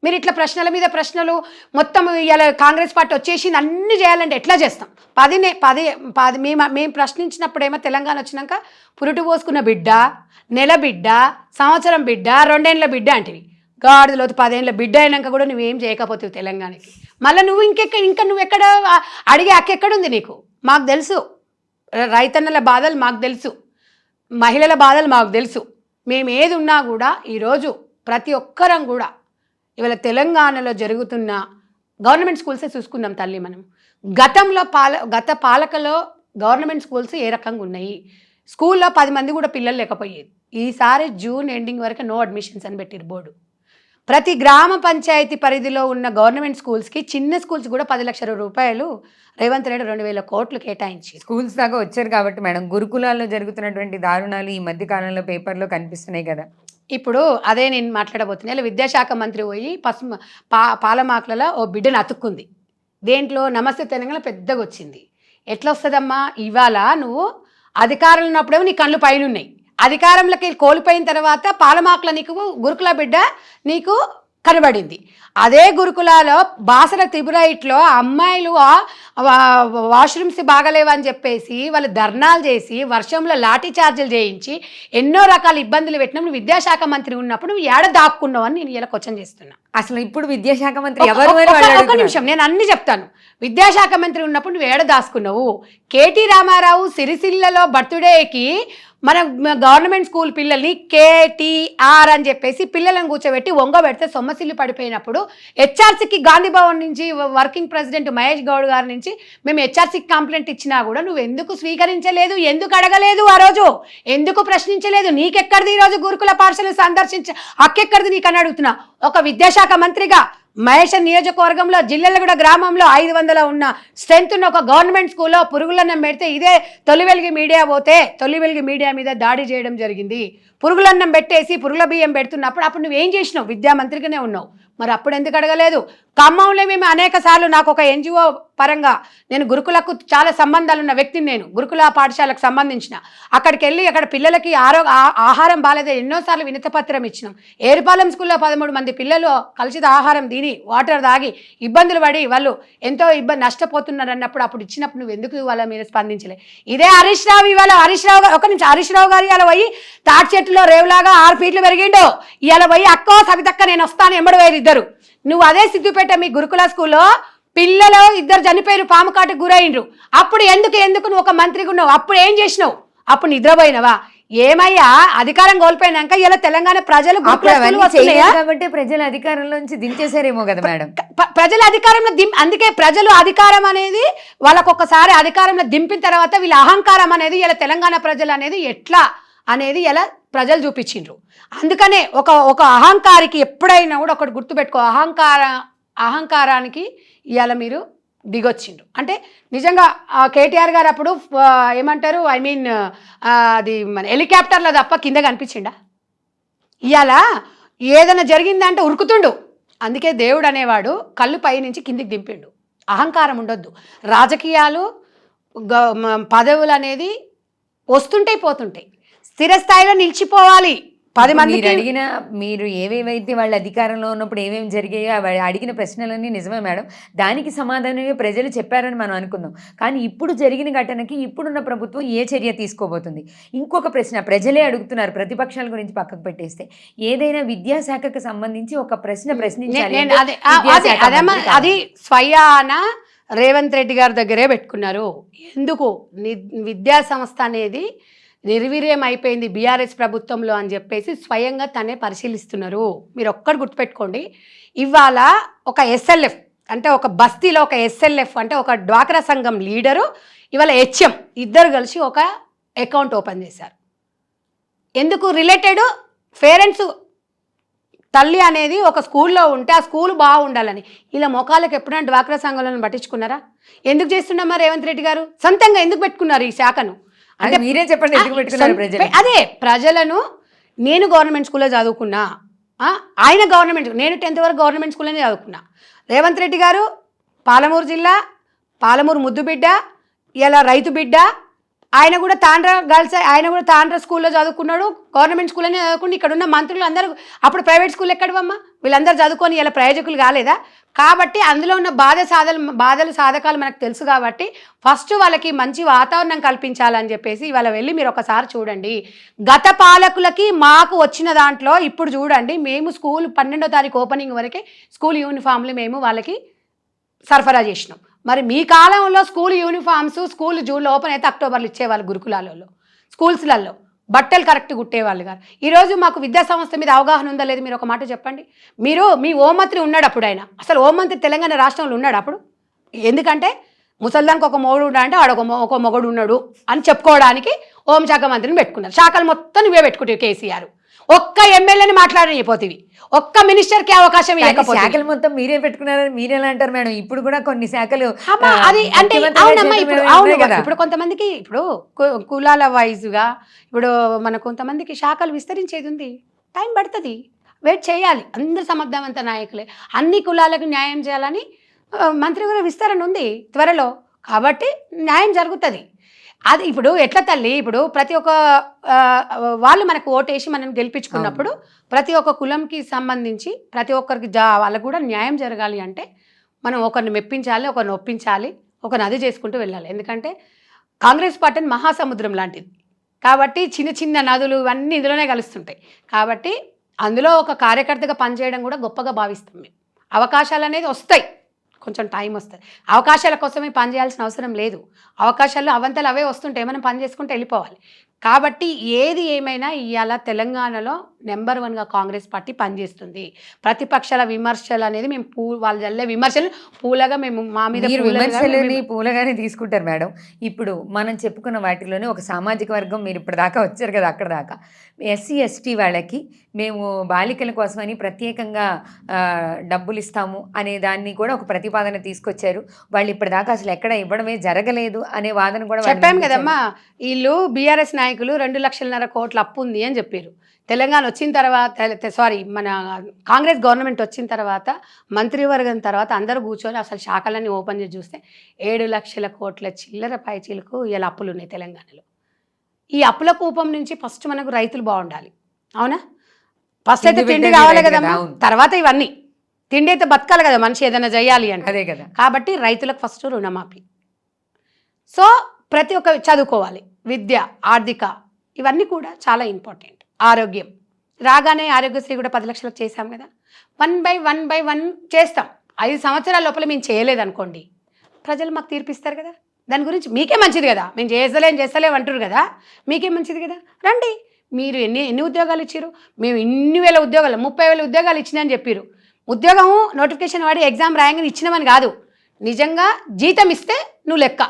Speaker 2: మీరు ఇట్లా ప్రశ్నల మీద ప్రశ్నలు మొత్తం ఇలా కాంగ్రెస్ పార్టీ వచ్చేసి అన్ని చేయాలంటే ఎట్లా చేస్తాం? 10 మేము ప్రశ్నించినప్పుడేమో తెలంగాణ వచ్చినాక పురుటు పోసుకున్న బిడ్డ, నెల బిడ్డ, సంవత్సరం బిడ్డ, 2 ఏళ్ళ బిడ్డ అంటివి. గాడిదలో 10 ఏళ్ళ బిడ్డ అయినాక కూడా నువ్వేం చేయకపోతావు తెలంగాణకి. మళ్ళీ నువ్వు ఇంకా నువ్వు ఎక్కడ అడిగే అక్కెక్కడుంది నీకు? మాకు తెలుసు, రైతన్నల బాధలు మాకు తెలుసు, మహిళల బాధలు మాకు తెలుసు. మేము ఏది ఉన్నా కూడా ఈరోజు ప్రతి ఒక్కరం కూడా ఇవాళ తెలంగాణలో జరుగుతున్న గవర్నమెంట్ స్కూల్సే చూసుకుందాం తల్లి. మనం గత పాలకలో గవర్నమెంట్ స్కూల్స్ ఏ రకంగా ఉన్నాయి? స్కూల్లో 10 మంది కూడా పిల్లలు లేకపోయేది. ఈసారి జూన్ ఎండింగ్ వరకు నో అడ్మిషన్స్ అని పెట్టిరు బోర్డు. ప్రతి గ్రామ పంచాయతీ పరిధిలో ఉన్న గవర్నమెంట్ స్కూల్స్కి, చిన్న స్కూల్స్ కూడా 10 లక్షల రూపాయలు రేవంత్ రెడ్డి 2000 కోట్లు కేటాయించి
Speaker 1: స్కూల్స్ దాకా వచ్చారు. కాబట్టి మేడం, గురుకులాల్లో జరుగుతున్నటువంటి దారుణాలు ఈ మధ్య కాలంలో పేపర్లో కనిపిస్తున్నాయి కదా.
Speaker 2: ఇప్పుడు అదే నేను మాట్లాడబోతున్నాను. ఇలా విద్యాశాఖ మంత్రి పోయి పాలమాకులలో ఓ బిడ్డను అతుక్కుంది. దేంట్లో నమస్తే తెలంగాణ పెద్దగా వచ్చింది. ఎట్లా వస్తుందమ్మా? ఇవాళ నువ్వు అధికారంలో ఉన్నప్పుడేమో నీ కళ్ళు పైన ఉన్నాయి, అధికారంలోకి కోల్పోయిన తర్వాత పాలమాకుల నీకు గురుకుల బిడ్డ నీకు కనబడింది. అదే గురుకులాలో బాసర త్రిపురైట్లో అమ్మాయిలు వాష్రూమ్స్ బాగలేవని చెప్పేసి వాళ్ళు ధర్నాలు చేసి వర్షంలో లాఠీ చార్జీలు చేయించి ఎన్నో రకాల ఇబ్బందులు పెట్టినప్పుడు విద్యాశాఖ మంత్రి ఉన్నప్పుడు నువ్వు ఏడ దాక్కున్నావు అని నేను ఇలా క్వశ్చన్ చేస్తున్నా.
Speaker 1: అసలు ఇప్పుడు విద్యాశాఖ మంత్రి ఎవరు?
Speaker 2: ఒక నిమిషం, నేను అన్ని చెప్తాను. విద్యాశాఖ మంత్రి ఉన్నప్పుడు నువ్వు ఏడ దాసుకున్నావు? కేటీ రామారావు సిరిసిల్లలో బర్త్డేకి మన గవర్నమెంట్ స్కూల్ పిల్లల్ని కేటీఆర్ అని చెప్పేసి పిల్లలను కూర్చోబెట్టి వంగబెడితే సొమ్మసిల్లు పడిపోయినప్పుడు హెచ్ఆర్సీకి గాంధీ భవన్ నుంచి వర్కింగ్ ప్రెసిడెంట్ మహేష్ గౌడ్ గారి నుంచి మేము హెచ్ఆర్సీకి కంప్లైంట్ ఇచ్చినా కూడా నువ్వు ఎందుకు స్వీకరించలేదు? ఎందుకు అడగలేదు? ఆ రోజు ఎందుకు ప్రశ్నించలేదు? నీకెక్కడిది ఈరోజు గురుకుల పాఠశాలను సందర్శించ హక్కెక్కడిది నీకు అని అడుగుతున్నా. ఒక విద్యాశాఖ మంత్రిగా మహేశ్వర్ నియోజకవర్గంలో జిల్లెలగూడ గ్రామంలో 500 ఉన్న స్ట్రెంత్ ఉన్న ఒక గవర్నమెంట్ స్కూల్లో పురుగులన్నం పెడితే ఇదే తొలి వెలుగు మీడియా పోతే తొలి వెలుగు మీడియా మీద దాడి చేయడం జరిగింది. పురుగులన్నం పెట్టేసి పురుగుల బియ్యం పెడుతున్నప్పుడు అప్పుడు నువ్వేం చేసినావు? విద్యామంత్రిగానే ఉన్నావు. మరి అప్పుడు ఎందుకు అడగలేదు? ఖమ్మంలో మేము అనేక సార్లు, నాకు ఒక ఎన్జిఓ పరంగా నేను గురుకులకు చాలా సంబంధాలు ఉన్న వ్యక్తిని, నేను గురుకుల పాఠశాలకు సంబంధించిన అక్కడికి వెళ్ళి అక్కడ పిల్లలకి ఆహారం బాగాలేదు ఎన్నోసార్లు వినతిపత్రం ఇచ్చినాం. ఏరుపాలెం స్కూల్లో 13 మంది పిల్లలు కలుషిత ఆహారం తిని వాటర్ తాగి ఇబ్బందులు పడి వాళ్ళు ఎంతో నష్టపోతున్నారు అన్నప్పుడు అప్పుడు ఇచ్చినప్పుడు నువ్వు ఎందుకు వాళ్ళ మీద స్పందించలే? ఇదే హరీష్ రావు, ఇవాళ హరీష్ రావు గారు, ఒక నుంచి హరీష్ రావు గారు ఇలా పోయి తాటి చెట్టులో రేవులాగా 6 ఫీట్లు పెరిగిండో, ఇలా పోయి అక్కో సవితక్క నేను వస్తాను ఎంబడి వేరు ఇద్దరు. నువ్వు అదే సిద్దిపేట మీ గురుకుల స్కూల్లో పిల్లలు 2 చనిపోయారు, పాము కాటుకు గురైండ్రు. అప్పుడు ఎందుకు నువ్వు ఒక మంత్రిగా ఉన్నావు? అప్పుడు ఏం చేసినావు? అప్పుడు నిద్రపోయినవా? ఏమయ్యా, అధికారం కోల్పోయినాక ఇలా తెలంగాణ ప్రజలు
Speaker 1: కాబట్టి ప్రజల అధికారంలోంచి దించేశారేమో కదా మేడం.
Speaker 2: ప్రజల అధికారంలో అందుకే ప్రజలు అధికారం అనేది వాళ్ళకు ఒక్కసారి అధికారంలో దింపిన తర్వాత వీళ్ళ అహంకారం అనేది ఇలా తెలంగాణ ప్రజలు అనేది ఎట్లా అనేది ఇలా ప్రజలు చూపించిండ్రు. అందుకనే ఒక అహంకారికి ఎప్పుడైనా కూడా ఒకటి గుర్తుపెట్టుకో, అహంకారానికి ఇవాళ మీరు దిగొచ్చిండ్రు. అంటే నిజంగా కేటీఆర్ గారు అప్పుడు ఏమంటారు, ఐ మీన్ అది మన హెలికాప్టర్లో తప్ప కింద కనిపించిండా? ఇవాళ ఏదైనా జరిగిందంటే ఉరుకుతుండు. అందుకే దేవుడు అనేవాడు కళ్ళు పై నుంచి కిందికి దింపిండు. అహంకారం ఉండొద్దు. రాజకీయాలు పదవులు అనేది వస్తుంటాయి పోతుంటాయి, స్థిరస్థాయిలో నిలిచిపోవాలి. 10 మంది
Speaker 1: అడిగిన మీరు ఏవేవైతే వాళ్ళ అధికారంలో ఉన్నప్పుడు ఏమేమి జరిగాయో అడిగిన ప్రశ్నలన్నీ నిజమే మేడం, దానికి సమాధానమే ప్రజలు చెప్పారని మనం అనుకుందాం. కానీ ఇప్పుడు జరిగిన ఘటనకి ఇప్పుడున్న ప్రభుత్వం ఏ చర్య తీసుకోబోతుంది? ఇంకొక ప్రశ్న ప్రజలే అడుగుతున్నారు, ప్రతిపక్షాల గురించి పక్కకు పెట్టేస్తే. ఏదైనా విద్యాశాఖకు సంబంధించి ఒక ప్రశ్నించాలి,
Speaker 2: అది స్వయాన రేవంత్ రెడ్డి గారి దగ్గరే పెట్టుకున్నారు. ఎందుకు విద్యా సంస్థ అనేది నిర్వీర్యం అయిపోయింది బీఆర్ఎస్ ప్రభుత్వంలో అని చెప్పేసి స్వయంగా తనే పరిశీలిస్తున్నారు. మీరు ఒక్కటి గుర్తుపెట్టుకోండి, ఇవాళ ఒక ఎస్ఎల్ఎఫ్ అంటే ఒక బస్తీలో ఒక ఎస్ఎల్ఎఫ్ అంటే ఒక డ్వాక్రా సంఘం లీడరు, ఇవాళ హెచ్ఎం ఇద్దరు కలిసి ఒక అకౌంట్ ఓపెన్ చేశారు. ఎందుకు? రిలేటెడ్ పేరెంట్స్ తల్లి అనేది ఒక స్కూల్లో ఉంటే ఆ స్కూల్ బాగుండాలని. ఇలా మొఖాలకు ఎప్పుడైనా డ్వాక్రా సంఘంలో పట్టించుకున్నారా? ఎందుకు చేస్తున్నామా రేవంత్ రెడ్డి గారు? సొంతంగా ఎందుకు పెట్టుకున్నారు ఈ శాఖను?
Speaker 1: అంటే మీరే చెప్పండి, ఎందుకు పెట్టుకున్నారు ప్రజలు?
Speaker 2: అదే ప్రజలను, నేను గవర్నమెంట్ స్కూల్లో చదువుకున్నా, ఆయన గవర్నమెంట్, నేను 10th వరకు గవర్నమెంట్ స్కూల్లోనే చదువుకున్నా. రేవంత్ రెడ్డి గారు పాలమూరు జిల్లా, పాలమూరు ముద్దు బిడ్డ, ఇలా రైతు బిడ్డ. ఆయన కూడా తాండ్ర గర్ల్స్, ఆయన కూడా తాండ్ర స్కూల్లో చదువుకున్నాడు, గవర్నమెంట్ స్కూల్లోనే చదువుకుని. ఇక్కడ ఉన్న మంత్రులు అందరూ అప్పుడు ప్రైవేట్ స్కూల్ ఎక్కడవమ్మా? వీళ్ళందరూ చదువుకొని ఇలా ప్రయోజకులు కాలేదా? కాబట్టి అందులో ఉన్న బాధలు సాధకాలు మనకు తెలుసు. కాబట్టి ఫస్ట్ వాళ్ళకి మంచి వాతావరణం కల్పించాలని చెప్పేసి ఇవాళ వెళ్ళి మీరు ఒకసారి చూడండి. గత పాలకులకి మాకు వచ్చిన దాంట్లో ఇప్పుడు చూడండి, మేము స్కూల్ 12వ తారీఖు ఓపెనింగ్ వరకే స్కూల్ యూనిఫామ్లు మేము వాళ్ళకి సరఫరా చేసినాం. మరి మీ కాలంలో స్కూల్ యూనిఫామ్స్ స్కూల్ జూన్లో ఓపెన్ అయితే అక్టోబర్లో ఇచ్చేవాళ్ళు. గురుకులాలలో స్కూల్స్లలో బట్టలు కరెక్ట్ కుట్టేవాళ్ళు గారు. ఈరోజు మాకు విద్యా సంస్థ మీద అవగాహన ఉందా లేదు? మీరు ఒక మాట చెప్పండి. మీరు మీ హోంమంత్రి ఉన్నాడు అప్పుడు, ఆయన అసలు హోంమంత్రి తెలంగాణ రాష్ట్రంలో ఉన్నాడు అప్పుడు? ఎందుకంటే ముసల్దానికి ఒక మొగుడు ఉన్నాడు అంటే వాడు ఒక మొగుడు ఉన్నాడు అని చెప్పుకోవడానికి హోంశాఖ మంత్రిని పెట్టుకున్నారు. శాఖలు మొత్తం నువ్వే పెట్టుకుంటావు కేసీఆర్. ఒక్క ఎమ్మెల్యేని మాట్లాడనిపోతుంది, ఒక్క మినిస్టర్కి అవకాశం ఇవ్వకపోతే.
Speaker 1: శాఖలు మొత్తం మీరే పెట్టుకున్నారని మీరెలా అంటారు మేడం? ఇప్పుడు కూడా కొన్ని శాఖలు
Speaker 2: అది అంటే అవునమ్మా. ఇప్పుడు కొంతమందికి ఇప్పుడు కులాల వైజ్గా ఇప్పుడు మన కొంతమందికి శాఖలు విస్తరించేది ఉంది, టైం పడుతుంది, వెయిట్ చేయాలి. అందరు సమర్థవంత నాయకులే, అన్ని కులాలకు న్యాయం చేయాలని మంత్రి గారు విస్తరణ ఉంది త్వరలో. కాబట్టి న్యాయం జరుగుతుంది. అది ఇప్పుడు ఎట్లా తల్లి, ఇప్పుడు ప్రతి ఒక్క వాళ్ళు మనకు ఓటేసి మనం గెలిపించుకున్నప్పుడు ప్రతి ఒక్క కులంకి సంబంధించి ప్రతి ఒక్కరికి వాళ్ళకు కూడా న్యాయం జరగాలి అంటే మనం ఒకరిని మెప్పించాలి, ఒకరిని ఒప్పించాలి, ఒకరిని అది చేసుకుంటూ వెళ్ళాలి. ఎందుకంటే కాంగ్రెస్ పార్టీ మహాసముద్రం లాంటిది కాబట్టి చిన్న చిన్న నదులు ఇవన్నీ ఇందులోనే కలుస్తుంటాయి. కాబట్టి అందులో ఒక కార్యకర్తగా పనిచేయడం కూడా గొప్పగా భావిస్తాం మేము. అవకాశాలు అనేది వస్తాయి, కొంచెం టైం వస్తుంది. అవకాశాల కోసమే పని చేయాల్సిన అవసరం లేదు. అవకాశాలు అవంతలు అవే వస్తుంటాయి, మనం పని చేసుకుంటూ వెళ్ళిపోవాలి. కాబట్టి ఏది ఏమైనా ఇవాళ తెలంగాణలో నెంబర్ 1గా కాంగ్రెస్ పార్టీ పనిచేస్తుంది. ప్రతిపక్షాల విమర్శలు అనేది మేము వాళ్ళు జల్లే విమర్శలు పూలగా మేము మా మీద
Speaker 1: విమర్శలని పూలగానే తీసుకుంటారు మేడం. ఇప్పుడు మనం చెప్పుకున్న వాటిలోనే ఒక సామాజిక వర్గం, మీరు ఇప్పుడు దాకా వచ్చారు కదా అక్కడ దాకా, ఎస్సీ ఎస్టీ వాళ్ళకి మేము బాలికల కోసమని ప్రత్యేకంగా డబ్బులు ఇస్తాము అనే దాన్ని కూడా ఒక ప్రతిపాదన తీసుకొచ్చారు. వాళ్ళు ఇప్పటిదాకా అసలు ఎక్కడ ఇవ్వడమే జరగలేదు అనే వాదన కూడా
Speaker 2: చెప్పాము కదమ్మా. వీళ్ళు బీఆర్ఎస్ నాయకులు 2.5 లక్షల కోట్ల అప్పు ఉంది అని చెప్పారు. తెలంగాణ వచ్చిన తర్వాత సారీ మన కాంగ్రెస్ గవర్నమెంట్ వచ్చిన తర్వాత మంత్రివర్గం తర్వాత అందరూ కూర్చొని అసలు శాఖలన్నీ ఓపెన్ చేసి చూస్తే 7 లక్షల కోట్ల చిల్లర పైచీలకు ఇలా అప్పులు ఉన్నాయి తెలంగాణలో. ఈ అప్పుల కూపం నుంచి ఫస్ట్ మనకు రైతులు బాగుండాలి, అవునా? ఫస్ట్ అయితే తిండి కావాలి కదమ్మా, తర్వాత ఇవన్నీ. తిండి అయితే బతకాలి కదా మనిషి, ఏదైనా చేయాలి అంటే.
Speaker 1: అదే కదా.
Speaker 2: కాబట్టి రైతులకు ఫస్ట్ రుణమాఫీ. సో ప్రతి ఒక్క చదువుకోవాలి, విద్య, ఆర్థిక, ఇవన్నీ కూడా చాలా ఇంపార్టెంట్. ఆరోగ్యం రాగానే ఆరోగ్యశ్రీ కూడా 10 లక్షలకు చేసాం కదా. 1 by 1 చేస్తాం. 5 సంవత్సరాల లోపల మేము చేయలేదనుకోండి, ప్రజలు మాకు తీర్పిస్తారు కదా. దాని గురించి మీకే మంచిది కదా. మేము చేస్తలేం అంటారు కదా, మీకే మంచిది కదా. రండి, మీరు ఎన్ని ఉద్యోగాలు ఇచ్చారు? మేము ఇన్ని వేల ఉద్యోగాలు, 30,000 ఉద్యోగాలు ఇచ్చినాయని చెప్పారు. ఉద్యోగం నోటిఫికేషన్ వాడి ఎగ్జామ్ రాయంగానే ఇచ్చినామని కాదు, నిజంగా జీతం ఇస్తే నువ్వు లెక్క.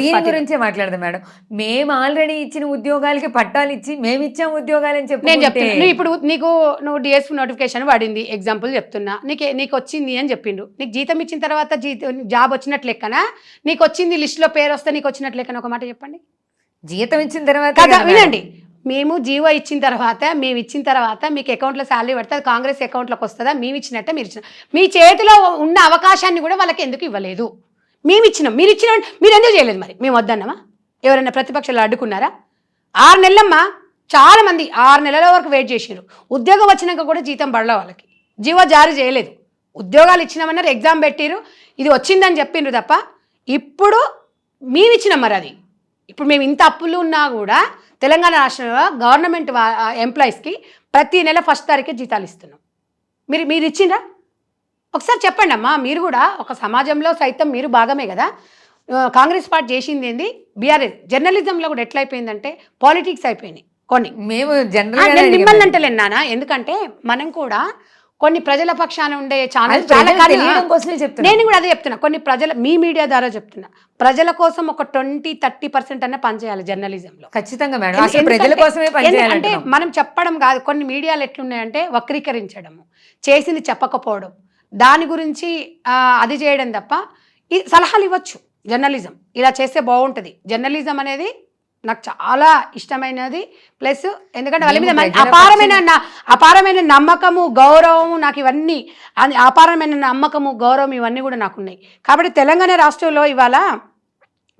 Speaker 1: దీని గురించే మాట్లాడదాం మేడం. మేము ఆల్రెడీ ఇచ్చిన ఉద్యోగాలకి పట్టాలు ఇచ్చి మేము ఇచ్చాం ఉద్యోగాలని చెప్పి
Speaker 2: నేను చెప్తున్నా. ఇప్పుడు నువ్వు డిఎస్పీ నోటిఫికేషన్ పడింది, ఎగ్జాంపుల్ చెప్తున్నా, నీకు వచ్చింది అని చెప్పిండు. నీకు జీతం ఇచ్చిన తర్వాత జాబ్ వచ్చినట్లు లెక్కనా? నీకు వచ్చింది లిస్టులో పేరు వస్తే నీకు వచ్చినట్లు లెక్కన? ఒక మాట చెప్పండి.
Speaker 1: జీతం ఇచ్చిన తర్వాత
Speaker 2: వినండి, మేము జీవో ఇచ్చిన తర్వాత మీకు అకౌంట్లో శాలరీ పడితే అది కాంగ్రెస్ అకౌంట్లోకి వస్తుందా? మేము ఇచ్చినట్టే మీరు ఇచ్చిన. మీ చేతిలో ఉన్న అవకాశాన్ని కూడా వాళ్ళకి ఎందుకు ఇవ్వలేదు? మేము ఇచ్చినాం, మీరు ఎందుకు చేయలేదు? మరి మేము వద్దన్నామా? ఎవరైనా ప్రతిపక్షాలు అడ్డుకున్నారా? 6 నెలలమ్మా, చాలా మంది 6 నెలల వరకు వెయిట్ చేసారు. ఉద్యోగం వచ్చినాక కూడా జీతం పడలే వాళ్ళకి, జీవో జారీ చేయలేదు. ఉద్యోగాలు ఇచ్చినామన్నారు, ఎగ్జామ్ పెట్టిరు, ఇది వచ్చిందని చెప్పిండ్రు తప్ప ఇప్పుడు మేము ఇచ్చినాం. మరి అది ఇప్పుడు మేము ఇంత అప్పులు ఉన్నా కూడా తెలంగాణ రాష్ట్రంలో గవర్నమెంట్ ఎంప్లాయీస్కి ప్రతి నెల 1st తారీఖే జీతాలు ఇస్తున్నాం. మీరు ఇచ్చిండ్రా? ఒకసారి చెప్పండి అమ్మా. మీరు కూడా ఒక సమాజంలో సైతం మీరు భాగమే కదా. కాంగ్రెస్ పార్టీ చేసింది ఏంది? బీఆర్ఎస్ జర్నలిజంలో కూడా ఎట్లయిపోయిందంటే పాలిటిక్స్ అయిపోయినాయి కొన్ని.
Speaker 1: మేము
Speaker 2: మిమ్మల్ని అంటలేను నాన్న, ఎందుకంటే మనం కూడా కొన్ని ప్రజల పక్షాన ఉండే ఛానల్ నేను కూడా అదే చెప్తున్నా. కొన్ని మీ మీడియా ద్వారా చెప్తున్నా, ప్రజల కోసం ఒక 20-30% అన్న పనిచేయాలి జర్నలిజంలో.
Speaker 1: ఖచ్చితంగా మేడం, అసలు ప్రజల కోసమే పనిచేయాలి.
Speaker 2: అంటే మనం చెప్పడం కాదు, కొన్ని మీడియాలు ఎట్లున్నాయంటే వక్రీకరించడము, చేసింది చెప్పకపోవడం, దాని గురించి అది చేయడం తప్ప ఈ సలహాలు ఇవ్వచ్చు. జర్నలిజం ఇలా చేస్తే బాగుంటుంది. జర్నలిజం అనేది నాకు చాలా ఇష్టమైనది. ప్లస్ ఎందుకంటే వాళ్ళ మీద అపారమైన నమ్మకము, గౌరవము, నాకు ఇవన్నీ అపారమైన నమ్మకము, గౌరవం ఇవన్నీ కూడా నాకు ఉన్నాయి. కాబట్టి తెలంగాణ రాష్ట్రంలో ఇవాళ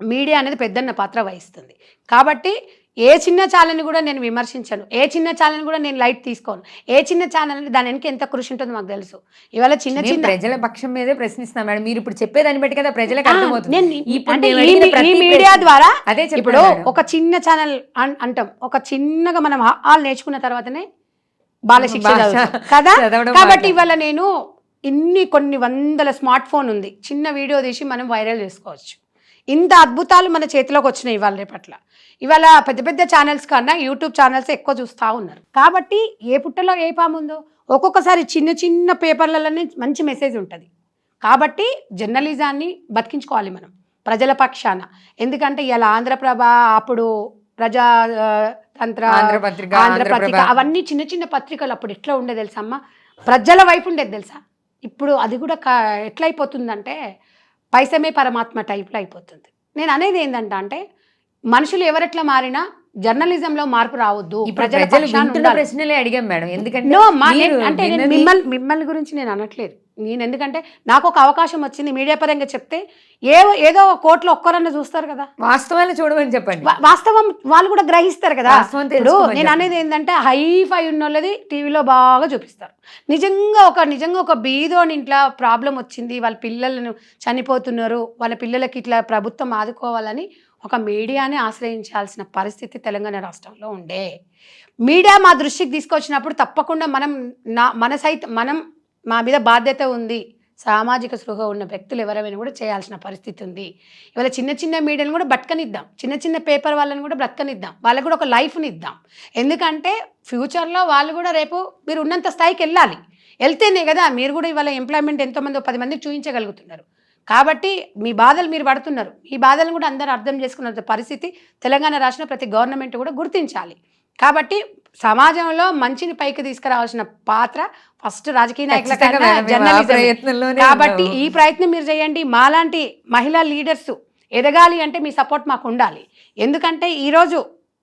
Speaker 2: మీడియా అనేది పెద్దన్న పాత్ర వహిస్తుంది. కాబట్టి ఏ చిన్న ఛానల్ని కూడా నేను విమర్శించను, ఏ చిన్న ఛానల్ని కూడా నేను లైట్ తీసుకోను. ఏ చిన్న ఛానల్ దాని వెనక ఎంత కృషి ఉంటుందో మాకు తెలుసు. ఇవాళ చిన్న
Speaker 1: ప్రజల పక్షం మీదే ప్రశ్నిస్తున్నా మేడం. మీరు ఇప్పుడు చెప్పేదాన్ని బట్టి కదా ప్రజలకు అర్థమవుతుంది.
Speaker 2: ఈ మీడియా ద్వారా అదే ఇప్పుడు ఒక చిన్న ఛానల్ అంటాం, ఒక చిన్నగా మనం వాళ్ళు నేర్చుకున్న తర్వాతనే బాలశిక్ష కదా. కాబట్టి ఇవాళ నేను కొన్ని వందల స్మార్ట్ ఫోన్ ఉంది, చిన్న వీడియో తీసి మనం వైరల్ చేసుకోవచ్చు. ఇంత అద్భుతాలు మన చేతిలోకి వచ్చినాయి ఇవాళ రేపట్ల. ఇవాళ పెద్ద పెద్ద ఛానల్స్ కన్నా యూట్యూబ్ ఛానల్స్ ఎక్కువ చూస్తూ ఉన్నారు. కాబట్టి ఏ పుట్టలో ఏ పాము ఉందో, ఒక్కొక్కసారి చిన్న చిన్న పేపర్లలోనే మంచి మెసేజ్ ఉంటుంది. కాబట్టి జర్నలిజాన్ని బతికించుకోవాలి మనం ప్రజల పక్షాన. ఎందుకంటే ఇలా ఆంధ్రప్రభ, అప్పుడు ప్రజాతంత్ర, ఆంధ్రపత్రిక, అవన్నీ చిన్న చిన్న పత్రికలు అప్పుడు ఎట్లా ఉండే తెలుసమ్మా, ప్రజల వైపు ఉండేది తెలుసా. ఇప్పుడు అది కూడా ఎట్లయిపోతుందంటే పైసమే పరమాత్మ టైప్లో అయిపోతుంది. నేను అనేది ఏంటంటే అంటే మనుషులు ఎవరెట్లా మారినా జర్నలిజంలో మార్పు రావద్దు.
Speaker 1: ప్రశ్నలే అడిగాం మేడం. ఎందుకంటే
Speaker 2: అంటే మిమ్మల్ని గురించి నేను అనట్లేదు. నేను ఎందుకంటే నాకు ఒక అవకాశం వచ్చింది మీడియా పరంగా చెప్తే ఏదో కోర్టులో ఒక్కరన్నా చూస్తారు కదా.
Speaker 1: వాస్తవాలు చూడమని చెప్పండి,
Speaker 2: వాస్తవం వాళ్ళు కూడా గ్రహిస్తారు కదా. ఇప్పుడు నేను అనేది ఏంటంటే హైఫై ఉన్న వాళ్ళది టీవీలో బాగా చూపిస్తారు. నిజంగా ఒక బీదోని ఇంట్లో ప్రాబ్లం వచ్చింది, వాళ్ళ పిల్లలను చనిపోతున్నారు, వాళ్ళ పిల్లలకి ఇట్లా ప్రభుత్వం ఆదుకోవాలని ఒక మీడియాని ఆశ్రయించాల్సిన పరిస్థితి తెలంగాణ రాష్ట్రంలో ఉండే. మీడియా మా దృష్టికి తీసుకొచ్చినప్పుడు తప్పకుండా మనం మా మీద బాధ్యత ఉంది. సామాజిక స్పృహ ఉన్న వ్యక్తులు ఎవరైనా కూడా చేయాల్సిన పరిస్థితి ఉంది. ఇవాళ చిన్న చిన్న మీడియాని కూడా బతకనిద్దాం, చిన్న చిన్న పేపర్ వాళ్ళని కూడా బ్రతకనిద్దాం, వాళ్ళకు కూడా ఒక లైఫ్ని ఇద్దాం. ఎందుకంటే ఫ్యూచర్లో వాళ్ళు కూడా రేపు మీరు ఉన్నంత స్థాయికి వెళ్తేనే కదా మీరు కూడా ఇవాళ ఎంప్లాయ్మెంట్ ఎంతోమంది 10 మందికి చూపించగలుగుతున్నారు. కాబట్టి మీ బాధలు మీరు పడుతున్నారు, ఈ బాధలను కూడా అందరూ అర్థం చేసుకున్న పరిస్థితి తెలంగాణ రాష్ట్ర ప్రతి గవర్నమెంట్ కూడా గుర్తించాలి. కాబట్టి సమాజంలో మంచిని పైకి తీసుకురావాల్సిన పాత్ర ఫస్ట్ రాజకీయ నాయకుల జర్నలిజం. కాబట్టి ఈ ప్రయత్నం మీరు చేయండి. మాలాంటి మహిళా లీడర్స్ ఎదగాలి అంటే మీ సపోర్ట్ మాకు ఉండాలి. ఎందుకంటే ఈరోజు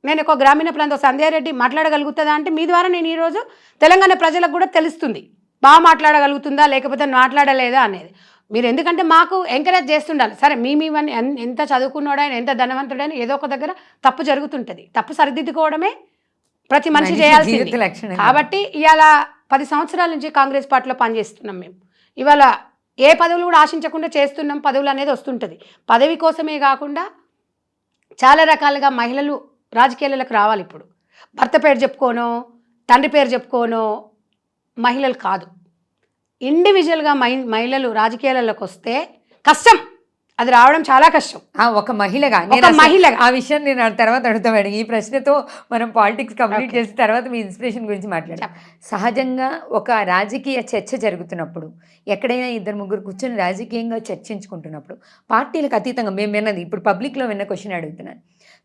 Speaker 2: నేను ఒక గ్రామీణ ప్రాంతం సంధ్యారెడ్డి మాట్లాడగలుగుతుందా అంటే మీ ద్వారా నేను ఈరోజు తెలంగాణ ప్రజలకు కూడా తెలుస్తుంది బాగా మాట్లాడగలుగుతుందా లేకపోతే మాట్లాడలేదా అనేది. మీరు ఎందుకంటే మాకు ఎంకరేజ్ చేస్తుండాలి. సరే మీవన్నీ ఎంత చదువుకున్నాడైనా ఎంత ధనవంతుడైనా ఏదో ఒక దగ్గర తప్పు జరుగుతుంటుంది. తప్పు సరిదిద్దుకోవడమే ప్రతి మనిషి చేయాల్సింది. కాబట్టి ఇవాళ 10 సంవత్సరాల నుంచి కాంగ్రెస్ పార్టీలో పనిచేస్తున్నాం మేము. ఇవాళ ఏ పదవులు కూడా ఆశించకుండా చేస్తున్నాం. పదవులు అనేది వస్తుంటుంది. పదవి కోసమే కాకుండా చాలా రకాలుగా మహిళలు రాజకీయాలకు రావాలి. ఇప్పుడు భర్త పేరు చెప్పుకోనో తండ్రి పేరు చెప్పుకోనో మహిళలు కాదు, ఇండివిజువల్గా మహిళలు రాజకీయాలకు వస్తే కష్టం, అది రావడం చాలా కష్టం.
Speaker 1: ఒక మహిళగా ఆ విషయం నేను తర్వాత అడుగుతాను. ఈ ప్రశ్నతో మనం పాలిటిక్స్ కంప్లీట్ చేసిన తర్వాత మీ ఇన్స్పిరేషన్ గురించి మాట్లాడాం. సహజంగా ఒక రాజకీయ చర్చ జరుగుతున్నప్పుడు ఎక్కడైనా 2-3 కూర్చొని రాజకీయంగా చర్చించుకుంటున్నప్పుడు పార్టీలకు అతీతంగా మేము విన్నది, ఇప్పుడు పబ్లిక్లో విన్న క్వశ్చన్ అడుగుతున్నాను.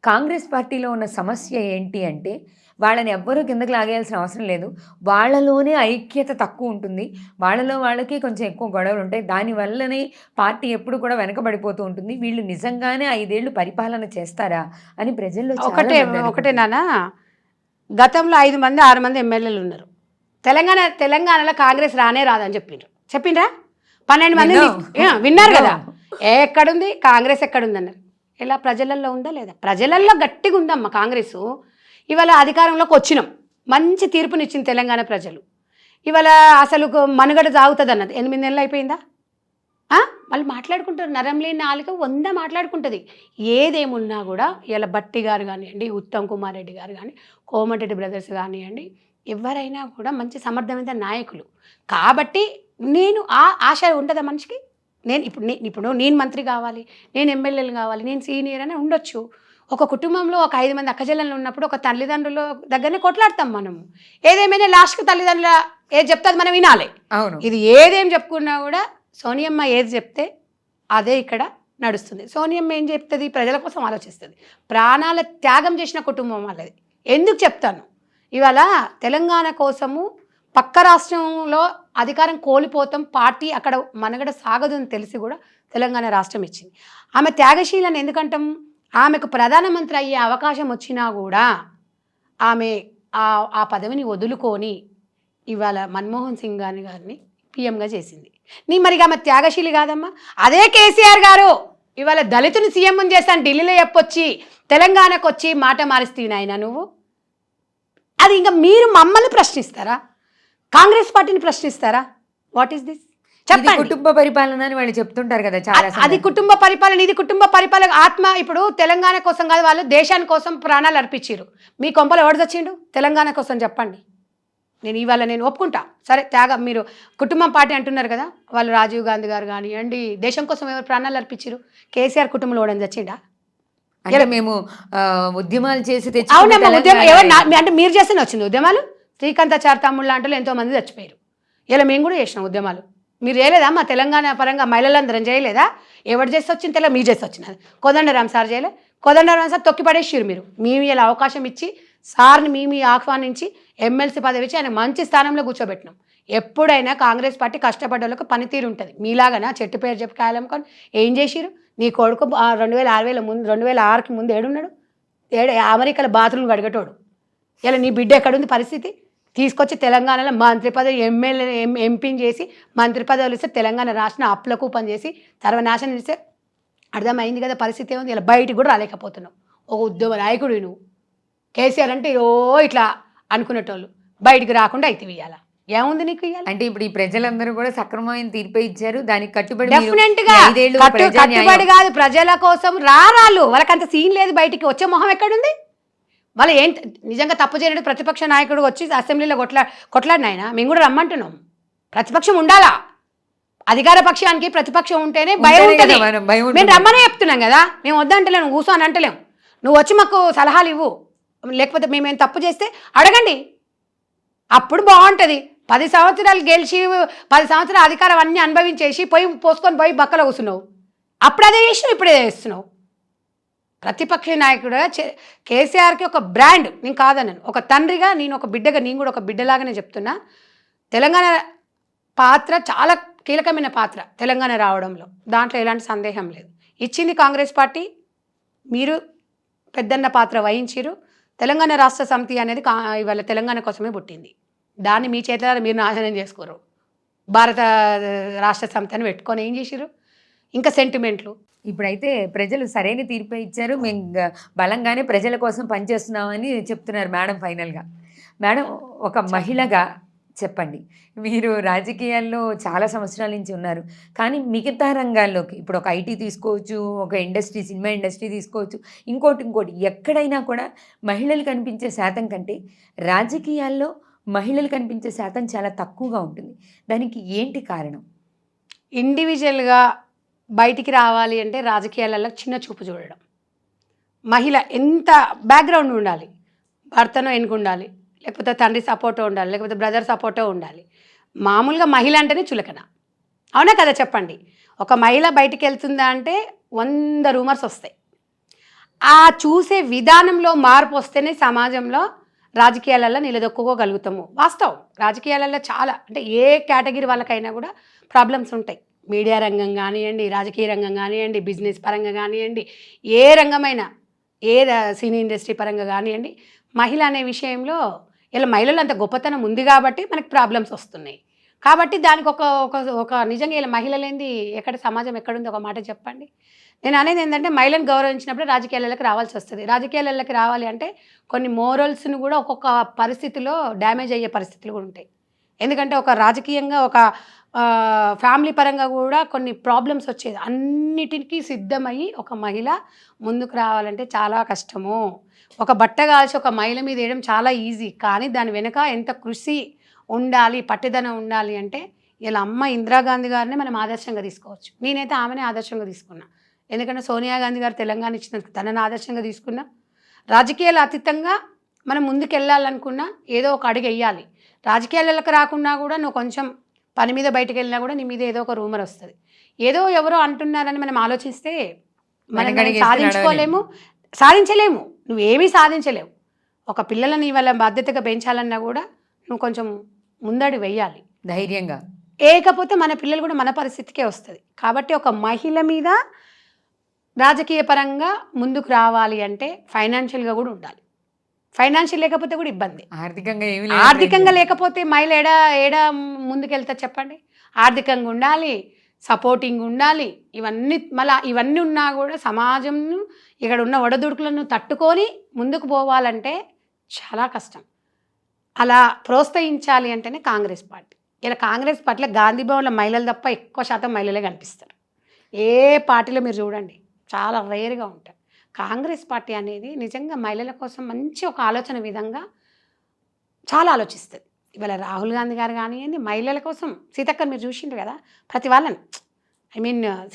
Speaker 1: కాంగ్రెస్ పార్టీలో ఉన్న సమస్య ఏంటి అంటే వాళ్ళని ఎవ్వరూ కిందకి లాగేయాల్సిన అవసరం లేదు, వాళ్ళలోనే ఐక్యత తక్కువ ఉంటుంది, వాళ్ళకి కొంచెం ఎక్కువ గొడవలు ఉంటాయి, దానివల్లనే పార్టీ ఎప్పుడు కూడా వెనకబడిపోతూ ఉంటుంది, వీళ్ళు నిజంగానే 5 ఏళ్ళు పరిపాలన చేస్తారా అని ప్రజల్లో
Speaker 2: ఒకటే నాన్న, గతంలో 5 మంది 6 మంది ఎమ్మెల్యేలు ఉన్నారు. తెలంగాణలో కాంగ్రెస్ రానే రాదని చెప్పిండ్రా 12 మంది విన్నారు కదా. ఎక్కడుంది కాంగ్రెస్, ఎక్కడుంది అన్నారు. ఇలా ప్రజలల్లో ఉందా లేదా? ప్రజలల్లో గట్టిగా ఉందమ్మా కాంగ్రెస్. ఇవాళ అధికారంలోకి వచ్చినాం, మంచి తీర్పునిచ్చింది తెలంగాణ ప్రజలు. ఇవాళ అసలు మనుగడ సాగుతుంది అన్నది 8 నెలలు అయిపోయిందా? వాళ్ళు మాట్లాడుకుంటారు, నరం లేని నాలుక 100 మాట్లాడుకుంటుంది. ఏదేమున్నా కూడా ఇలా బట్టి గారు కానివ్వండి, ఉత్తమ్ కుమార్ రెడ్డి గారు కానీ, కోమటిరెడ్డి బ్రదర్స్ కానివ్వండి, ఎవరైనా కూడా మంచి సమర్థమైన నాయకులు. కాబట్టి నేను ఆశ ఉంటుందా మనిషికి? ఇప్పుడు నేను మంత్రి కావాలి, నేను ఎమ్మెల్యేలు కావాలి, నేను సీనియర్ అని ఉండొచ్చు. ఒక కుటుంబంలో ఒక 5 మంది అక్కచెల్లెలు ఉన్నప్పుడు ఒక తల్లిదండ్రుల దగ్గరనే కొట్లాడతాం మనము. ఏదేమైనా లాస్ట్కి తల్లిదండ్రుల ఏది చెప్తే అది మనం వినాలి. ఇది ఏదేం చెప్పుకున్నా కూడా సోనియమ్మ ఏది చెప్తే అదే ఇక్కడ నడుస్తుంది. సోనియమ్మ ఏం చెప్తుంది? ప్రజల కోసం ఆలోచిస్తుంది. ప్రాణాల త్యాగం చేసిన కుటుంబం వాళ్ళది. ఎందుకు చెప్తాను, ఇవాళ తెలంగాణ కోసము పక్క రాష్ట్రంలో అధికారం కోల్పోతాం, పార్టీ అక్కడ మనగడ సాగదు అని తెలిసి కూడా తెలంగాణ రాష్ట్రం ఇచ్చింది. ఆమె త్యాగశీలని ఎందుకంటాం? ఆమెకు ప్రధానమంత్రి అయ్యే అవకాశం వచ్చినా కూడా ఆమె ఆ పదవిని వదులుకొని ఇవాళ మన్మోహన్ సింగ్ గారిని పిఎంగా చేసింది. మరి ఆమె త్యాగశీలి కాదమ్మా? అదే కేసీఆర్ గారు ఇవాళ దళితుని సీఎం చేస్తాను ఢిల్లీలో చెప్పొచ్చి తెలంగాణకు వచ్చి మాట మారిస్తీ నాయన నువ్వు. అది ఇంకా మీరు మమ్మల్ని ప్రశ్నిస్తారా? కాంగ్రెస్ పార్టీని ప్రశ్నిస్తారా? What is this? చెప్పండి.
Speaker 1: కుటుంబ పరిపాలన అని వాళ్ళు చెప్తుంటారు కదా చాలా.
Speaker 2: అది కుటుంబ పరిపాలన, ఇది కుటుంబ పరిపాలన. ఆత్మ ఇప్పుడు తెలంగాణ కోసం కాదు, వాళ్ళు దేశాని కోసం ప్రాణాలు అర్పించారు. మీ కొంపలు ఎవరు తెచ్చిండు తెలంగాణ కోసం? చెప్పండి. నేను ఒప్పుకుంటా, సరే త్యాగం. మీరు కుటుంబం పార్టీ అంటున్నారు కదా, వాళ్ళు రాజీవ్ గాంధీ గారు కానివ్వండి, దేశం కోసం ఎవరు ప్రాణాలు అర్పించారు? కేసీఆర్ కుటుంబంలో ఎవడని తెచ్చిండా?
Speaker 1: మేము ఉద్యమాలు చేసి
Speaker 2: అవునమ్మా, ఉద్యమం అంటే మీరు చేస్తేనే వచ్చింది ఉద్యమాలు. శ్రీకాంతాచారి తమ్ముళ్ళ అంటే ఎంతోమంది చచ్చిపోయారు. ఇలా మేము కూడా చేసినాం ఉద్యమాలు. మీరు చేయలేదా? మా తెలంగాణ పరంగా మహిళలందరం చేయలేదా? ఎవరు చేసి వచ్చింది తెలంగాణ? మీరు చేసి వచ్చినది. కోదండరాం సార్ చేయలే? కోదండరాం సార్ తొక్కి పడేసిరు. మేము ఇలా అవకాశం ఇచ్చి సార్ని మీ ఆహ్వానించి ఎమ్మెల్సీ పదవి ఇచ్చి ఆయన మంచి స్థానంలో కూర్చోబెట్టినాం. ఎప్పుడైనా కాంగ్రెస్ పార్టీ కష్టపడ్డ వాళ్ళకి పనితీరు ఉంటుంది. మీలాగనా చెట్టు పేరు చెప్పి కాయలమ్ముకొని ఏం చేసిరు? నీ కొడుకు 2006కి ముందు ఏడున్నాడు? అమెరికాలో బాత్రూమ్ గడిగటోడు. ఇలా నీ బిడ్డ ఎక్కడుంది పరిస్థితి? తీసుకొచ్చి తెలంగాణలో మంత్రి పదవి ఎమ్మెల్యే ఎంపీని చేసి మంత్రి పదవులు ఇస్తే తెలంగాణ రాష్ట్రం అప్పులకు పనిచేసి సర్వనాశనం చేస్తే అర్థమైంది కదా పరిస్థితి ఏముంది. ఇలా బయటికి కూడా రాలేకపోతున్నావు. ఒక ఉద్యమ నాయకుడు నువ్వు. కేసీఆర్ అంటే ఇట్లా అనుకునేటోళ్ళు బయటికి రాకుండా అయితే ఇవ్వాలా? ఏముంది నీకు ఇవ్వాలి
Speaker 1: అంటే? ఇప్పుడు ఈ ప్రజలందరూ కూడా సక్రమమైన తీర్పు ఇచ్చారు, దానికి కట్టుబడి
Speaker 2: కట్టుబడి కాదు, ప్రజల కోసం రారాళ్ళు. వాళ్ళకంత సీన్ లేదు, బయటికి వచ్చే మొహం ఎక్కడుంది? వాళ్ళు నిజంగా తప్పు చేయడం ప్రతిపక్ష నాయకుడు వచ్చి అసెంబ్లీలో కొట్లాడినాయన మేము కూడా రమ్మంటున్నాం. ప్రతిపక్షం ఉండాలా? అధికార పక్షానికి ప్రతిపక్షం ఉంటేనే భయం ఉంటుంది. మేము రమ్మనే చెప్తున్నాం కదా, మేము వద్దంటలేము, కూర్చో అని అంటలేము. నువ్వు వచ్చి మాకు సలహాలు ఇవ్వు, లేకపోతే మేమేం తప్పు చేస్తే అడగండి, అప్పుడు బాగుంటుంది. 10 సంవత్సరాలు గెలిచి 10 సంవత్సరాల అధికారం అన్నీ అనుభవించేసి పోయి బక్కలో కూర్చున్నావు. అప్పుడు అదే చేసినావు, ఇప్పుడే చేస్తున్నావు. ప్రతిపక్ష నాయకుడుగా కేసీఆర్కి ఒక బ్రాండ్, నేను కాదన్నాను, ఒక తండ్రిగా నేను ఒక బిడ్డగా, నేను కూడా ఒక బిడ్డలాగానే చెప్తున్నా. తెలంగాణ పాత్ర చాలా కీలకమైన పాత్ర తెలంగాణ రావడంలో, దాంట్లో ఎలాంటి సందేహం లేదు. ఇచ్చింది కాంగ్రెస్ పార్టీ, మీరు పెద్దన్న పాత్ర వహించారు. తెలంగాణ రాష్ట్ర సమితి అనేది ఇవాళ తెలంగాణ కోసమే పుట్టింది. దాన్ని మీ చేతులారా మీరు నాశనం చేసుకోరు. భారత రాష్ట్ర సమితి అని పెట్టుకొని ఏం చేసిర్రు? ఇంకా సెంటిమెంట్లు.
Speaker 1: ఇప్పుడైతే ప్రజలు సరైన తీర్పు ఇచ్చారు. మేము బలంగానే ప్రజల కోసం పనిచేస్తున్నామని చెప్తున్నారు మేడం. ఫైనల్గా మేడం, ఒక మహిళగా చెప్పండి, మీరు రాజకీయాల్లో చాలా సంవత్సరాల నుంచి ఉన్నారు, కానీ మిగతా రంగాల్లోకి ఇప్పుడు ఒక ఐటీ తీసుకోవచ్చు, ఒక ఇండస్ట్రీ, సినిమా ఇండస్ట్రీ తీసుకోవచ్చు, ఇంకోటి ఎక్కడైనా కూడా మహిళలు కనిపించే శాతం కంటే రాజకీయాల్లో మహిళలు కనిపించే శాతం చాలా తక్కువగా ఉంటుంది. దానికి ఏంటి కారణం?
Speaker 2: ఇండివిజువల్గా బయటికి రావాలి అంటే రాజకీయాలలో చిన్న చూపు చూడడం. మహిళ ఎంత బ్యాక్గ్రౌండ్ ఉండాలి, భర్తను ఎన్నుకుండాలి, లేకపోతే తండ్రి సపోర్టో ఉండాలి, లేకపోతే బ్రదర్ సపోర్టో ఉండాలి. మామూలుగా మహిళ అంటేనే చులకన. అవునా కదా చెప్పండి? ఒక మహిళ బయటికి వెళ్తుందా అంటే 100 రూమర్స్ వస్తాయి. ఆ చూసే విధానంలో మార్పు వస్తేనే సమాజంలో రాజకీయాలలో నిలదొక్కుకోగలుగుతాము. వాస్తవం, రాజకీయాలలో చాలా అంటే ఏ కేటగిరీ వాళ్ళకైనా కూడా ప్రాబ్లమ్స్ ఉంటాయి. మీడియా రంగం కానివ్వండి, రాజకీయ రంగం కానివ్వండి, బిజినెస్ పరంగా కానివ్వండి, ఏ రంగమైనా, ఏ సినీ ఇండస్ట్రీ పరంగా కానివ్వండి, మహిళ అనే విషయంలో ఇలా మహిళలు అంత గొప్పతనం ఉంది కాబట్టి మనకి ప్రాబ్లమ్స్ వస్తున్నాయి. కాబట్టి దానికి ఒక నిజంగా ఇలా మహిళలేంది ఎక్కడ సమాజం ఎక్కడుంది ఒక మాట చెప్పండి. నేను అనేది ఏంటంటే మహిళను గౌరవించినప్పుడు రాజకీయాలకు రావాల్సి వస్తుంది. రాజకీయాలకు రావాలి అంటే కొన్ని మోరల్స్ని కూడా ఒక్కొక్క పరిస్థితిలో డ్యామేజ్ అయ్యే పరిస్థితులు కూడా ఉంటాయి. ఎందుకంటే ఒక రాజకీయంగా ఒక ఫ్యామిలీ పరంగా కూడా కొన్ని ప్రాబ్లమ్స్ వచ్చేది. అన్నిటికీ సిద్ధమయ్యి ఒక మహిళ ముందుకు రావాలంటే చాలా కష్టము. ఒక బట్ట కాల్చి ఒక మహిళ మీద వేయడం చాలా ఈజీ, కానీ దాని వెనుక ఎంత కృషి ఉండాలి, పట్టుదల ఉండాలి అంటే ఇలా అమ్మ ఇందిరాగాంధీ గారిని మనం ఆదర్శంగా తీసుకోవచ్చు. నేనైతే ఆమెనే ఆదర్శంగా తీసుకున్నా. ఎందుకంటే సోనియా గాంధీ గారు తెలంగాణ ఇచ్చినందుకు తనని ఆదర్శంగా తీసుకున్నా. రాజకీయాలు అతీతంగా మనం ముందుకు వెళ్ళాలనుకున్నా ఏదో ఒక అడుగు వేయాలి. రాజకీయాలకు రాకున్నా కూడా నువ్వు కొంచెం పని మీద బయటకు వెళ్ళినా కూడా నీ మీద ఏదో ఒక రూమర్ వస్తుంది. ఏదో ఎవరో అంటున్నారని మనం ఆలోచిస్తే మనం సాధించలేము. నువ్వేమీ సాధించలేవు. ఒక పిల్లలని వాళ్ళ బాధ్యతగా పెంచాలన్నా కూడా నువ్వు కొంచెం ముందడి వెయ్యాలి
Speaker 1: ధైర్యంగా.
Speaker 2: లేకపోతే మన పిల్లలు కూడా మన పరిస్థితికే వస్తుంది. కాబట్టి ఒక మహిళ మీద రాజకీయ పరంగా ముందుకు రావాలి అంటే ఫైనాన్షియల్గా కూడా ఉండాలి. ఫైనాన్షియల్ లేకపోతే కూడా ఇబ్బంది. ఆర్థికంగా లేకపోతే మహిళ ఏడా ముందుకెళ్తా చెప్పండి? ఆర్థికంగా ఉండాలి, సపోర్టింగ్ ఉండాలి. ఇవన్నీ ఉన్నా కూడా సమాజంను ఇక్కడ ఉన్న ఒడదుడుకులను తట్టుకొని ముందుకు పోవాలంటే చాలా కష్టం. అలా ప్రోత్సహించాలి అంటేనే కాంగ్రెస్ పార్టీ. ఇలా కాంగ్రెస్ పార్టీలో గాంధీ భవన్లో మహిళలు తప్ప ఎక్కువ శాతం మహిళలే కనిపిస్తారు. ఏ పార్టీలో మీరు చూడండి చాలా రేర్గా ఉంటారు. కాంగ్రెస్ పార్టీ అనేది నిజంగా మహిళల కోసం మంచి ఒక ఆలోచన విధంగా చాలా ఆలోచిస్తుంది. ఇవాళ రాహుల్ గాంధీ గారు కానివ్వండి మహిళల కోసం, సీతక్కని మీరు చూసిండ్రు కదా, ప్రతి వాళ్ళని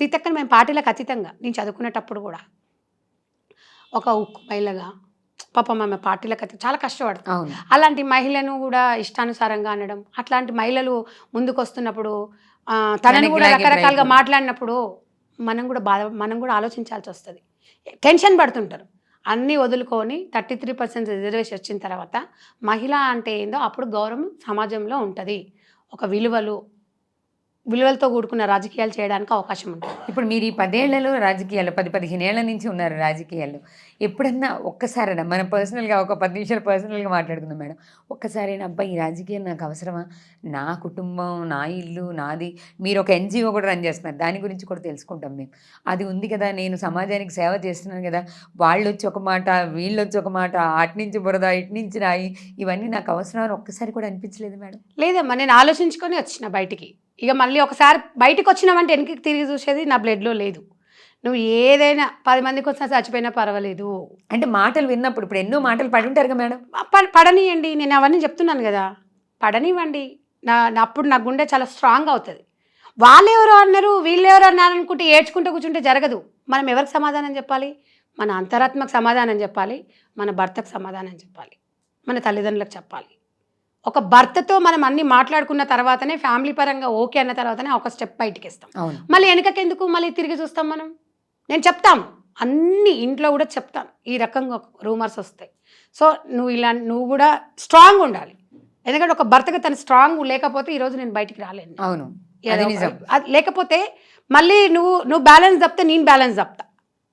Speaker 2: సీతక్కని మేము పార్టీలకు అతీతంగా నేను చదువుకునేటప్పుడు కూడా ఒక ఉక్కు మహిళగా పాపం ఆమె పార్టీలకు చాలా కష్టపడుతుంది. అలాంటి మహిళను కూడా ఇష్టానుసారంగా అనడం, అట్లాంటి మహిళలు ముందుకు వస్తున్నప్పుడు తనని కూడా రకరకాలుగా మాట్లాడినప్పుడు మనం కూడా ఆలోచించాల్సి వస్తుంది. టెన్షన్ పడుతుంటారు. అన్నీ వదులుకొని 33% రిజర్వేషన్ వచ్చిన తర్వాత మహిళ అంటే ఏందో అప్పుడు గౌరవం సమాజంలో ఉంటుంది. ఒక విలువలతో కూడుకున్న రాజకీయాలు చేయడానికి అవకాశం ఉంటుంది.
Speaker 1: ఇప్పుడు మీరు ఈ 10 ఏళ్లలో రాజకీయాలు 10-15 ఏళ్ల నుంచి ఉన్నారు రాజకీయాల్లో. ఎప్పుడన్నా ఒక్కసారైనా మనం పర్సనల్గా ఒక 10 నిమిషాలు పర్సనల్గా మాట్లాడుకుందాం మేడం. ఒక్కసారైనా అబ్బాయి ఈ రాజకీయం నాకు అవసరమా, నా కుటుంబం, నా ఇల్లు నాది, మీరు ఒక ఎన్జిఓ కూడా రన్ చేస్తున్నారు, దాని గురించి కూడా తెలుసుకుంటాం మేము. అది ఉంది కదా, నేను సమాజానికి సేవ చేస్తున్నాను కదా, వాళ్ళు వచ్చి ఒక మాట, వీళ్ళు వచ్చి ఒక మాట, అటు నుంచి బురద ఇటు నుంచి రాయి, ఇవన్నీ నాకు అవసరం అని ఒక్కసారి కూడా అనిపించలేదు మేడం?
Speaker 2: లేదమ్మా, నేను ఆలోచించుకొని వచ్చిన బయటికి. ఇక మళ్ళీ ఒకసారి బయటకు వచ్చినామంటే వెనక్కి తిరిగి చూసేది నా బ్లడ్లో లేదు. నువ్వు ఏదైనా 10 మందికి వచ్చినా చచ్చిపోయినా పర్వాలేదు
Speaker 1: అంటే మాటలు విన్నప్పుడు ఇప్పుడు ఎన్నో మాటలు పడి ఉంటారు కదా మేడం.
Speaker 2: పడనియండి, నేను అవన్నీ చెప్తున్నాను కదా, పడనివ్వండి. అప్పుడు నా గుండె చాలా స్ట్రాంగ్ అవుతుంది. వాళ్ళెవరో అన్నారు, వీళ్ళెవరో అన్నారు అనుకుంటే ఏడ్చుకుంటూ కూర్చుంటే జరగదు. మనం ఎవరికి సమాధానం చెప్పాలి? మన అంతరాత్మకు సమాధానం చెప్పాలి, మన భర్తకు సమాధానం చెప్పాలి, మన తల్లిదండ్రులకు చెప్పాలి. ఒక భర్తతో మనం అన్ని మాట్లాడుకున్న తర్వాతనే ఫ్యామిలీ పరంగా ఓకే అన్న తర్వాతనే ఒక స్టెప్ బయటికి ఇస్తాం. మళ్ళీ వెనకకెందుకు మళ్ళీ తిరిగి చూస్తాం మనం? నేను అన్ని ఇంట్లో కూడా చెప్తాను, ఈ రకంగా రూమర్స్ వస్తాయి. సో నువ్వు కూడా స్ట్రాంగ్ ఉండాలి. ఎందుకంటే ఒక భర్తగా తను స్ట్రాంగ్ లేకపోతే ఈరోజు నేను బయటికి రాలేను.
Speaker 1: అవును,
Speaker 2: లేకపోతే మళ్ళీ నువ్వు బ్యాలెన్స్ తప్పితే నేను బ్యాలెన్స్ తప్పుతా.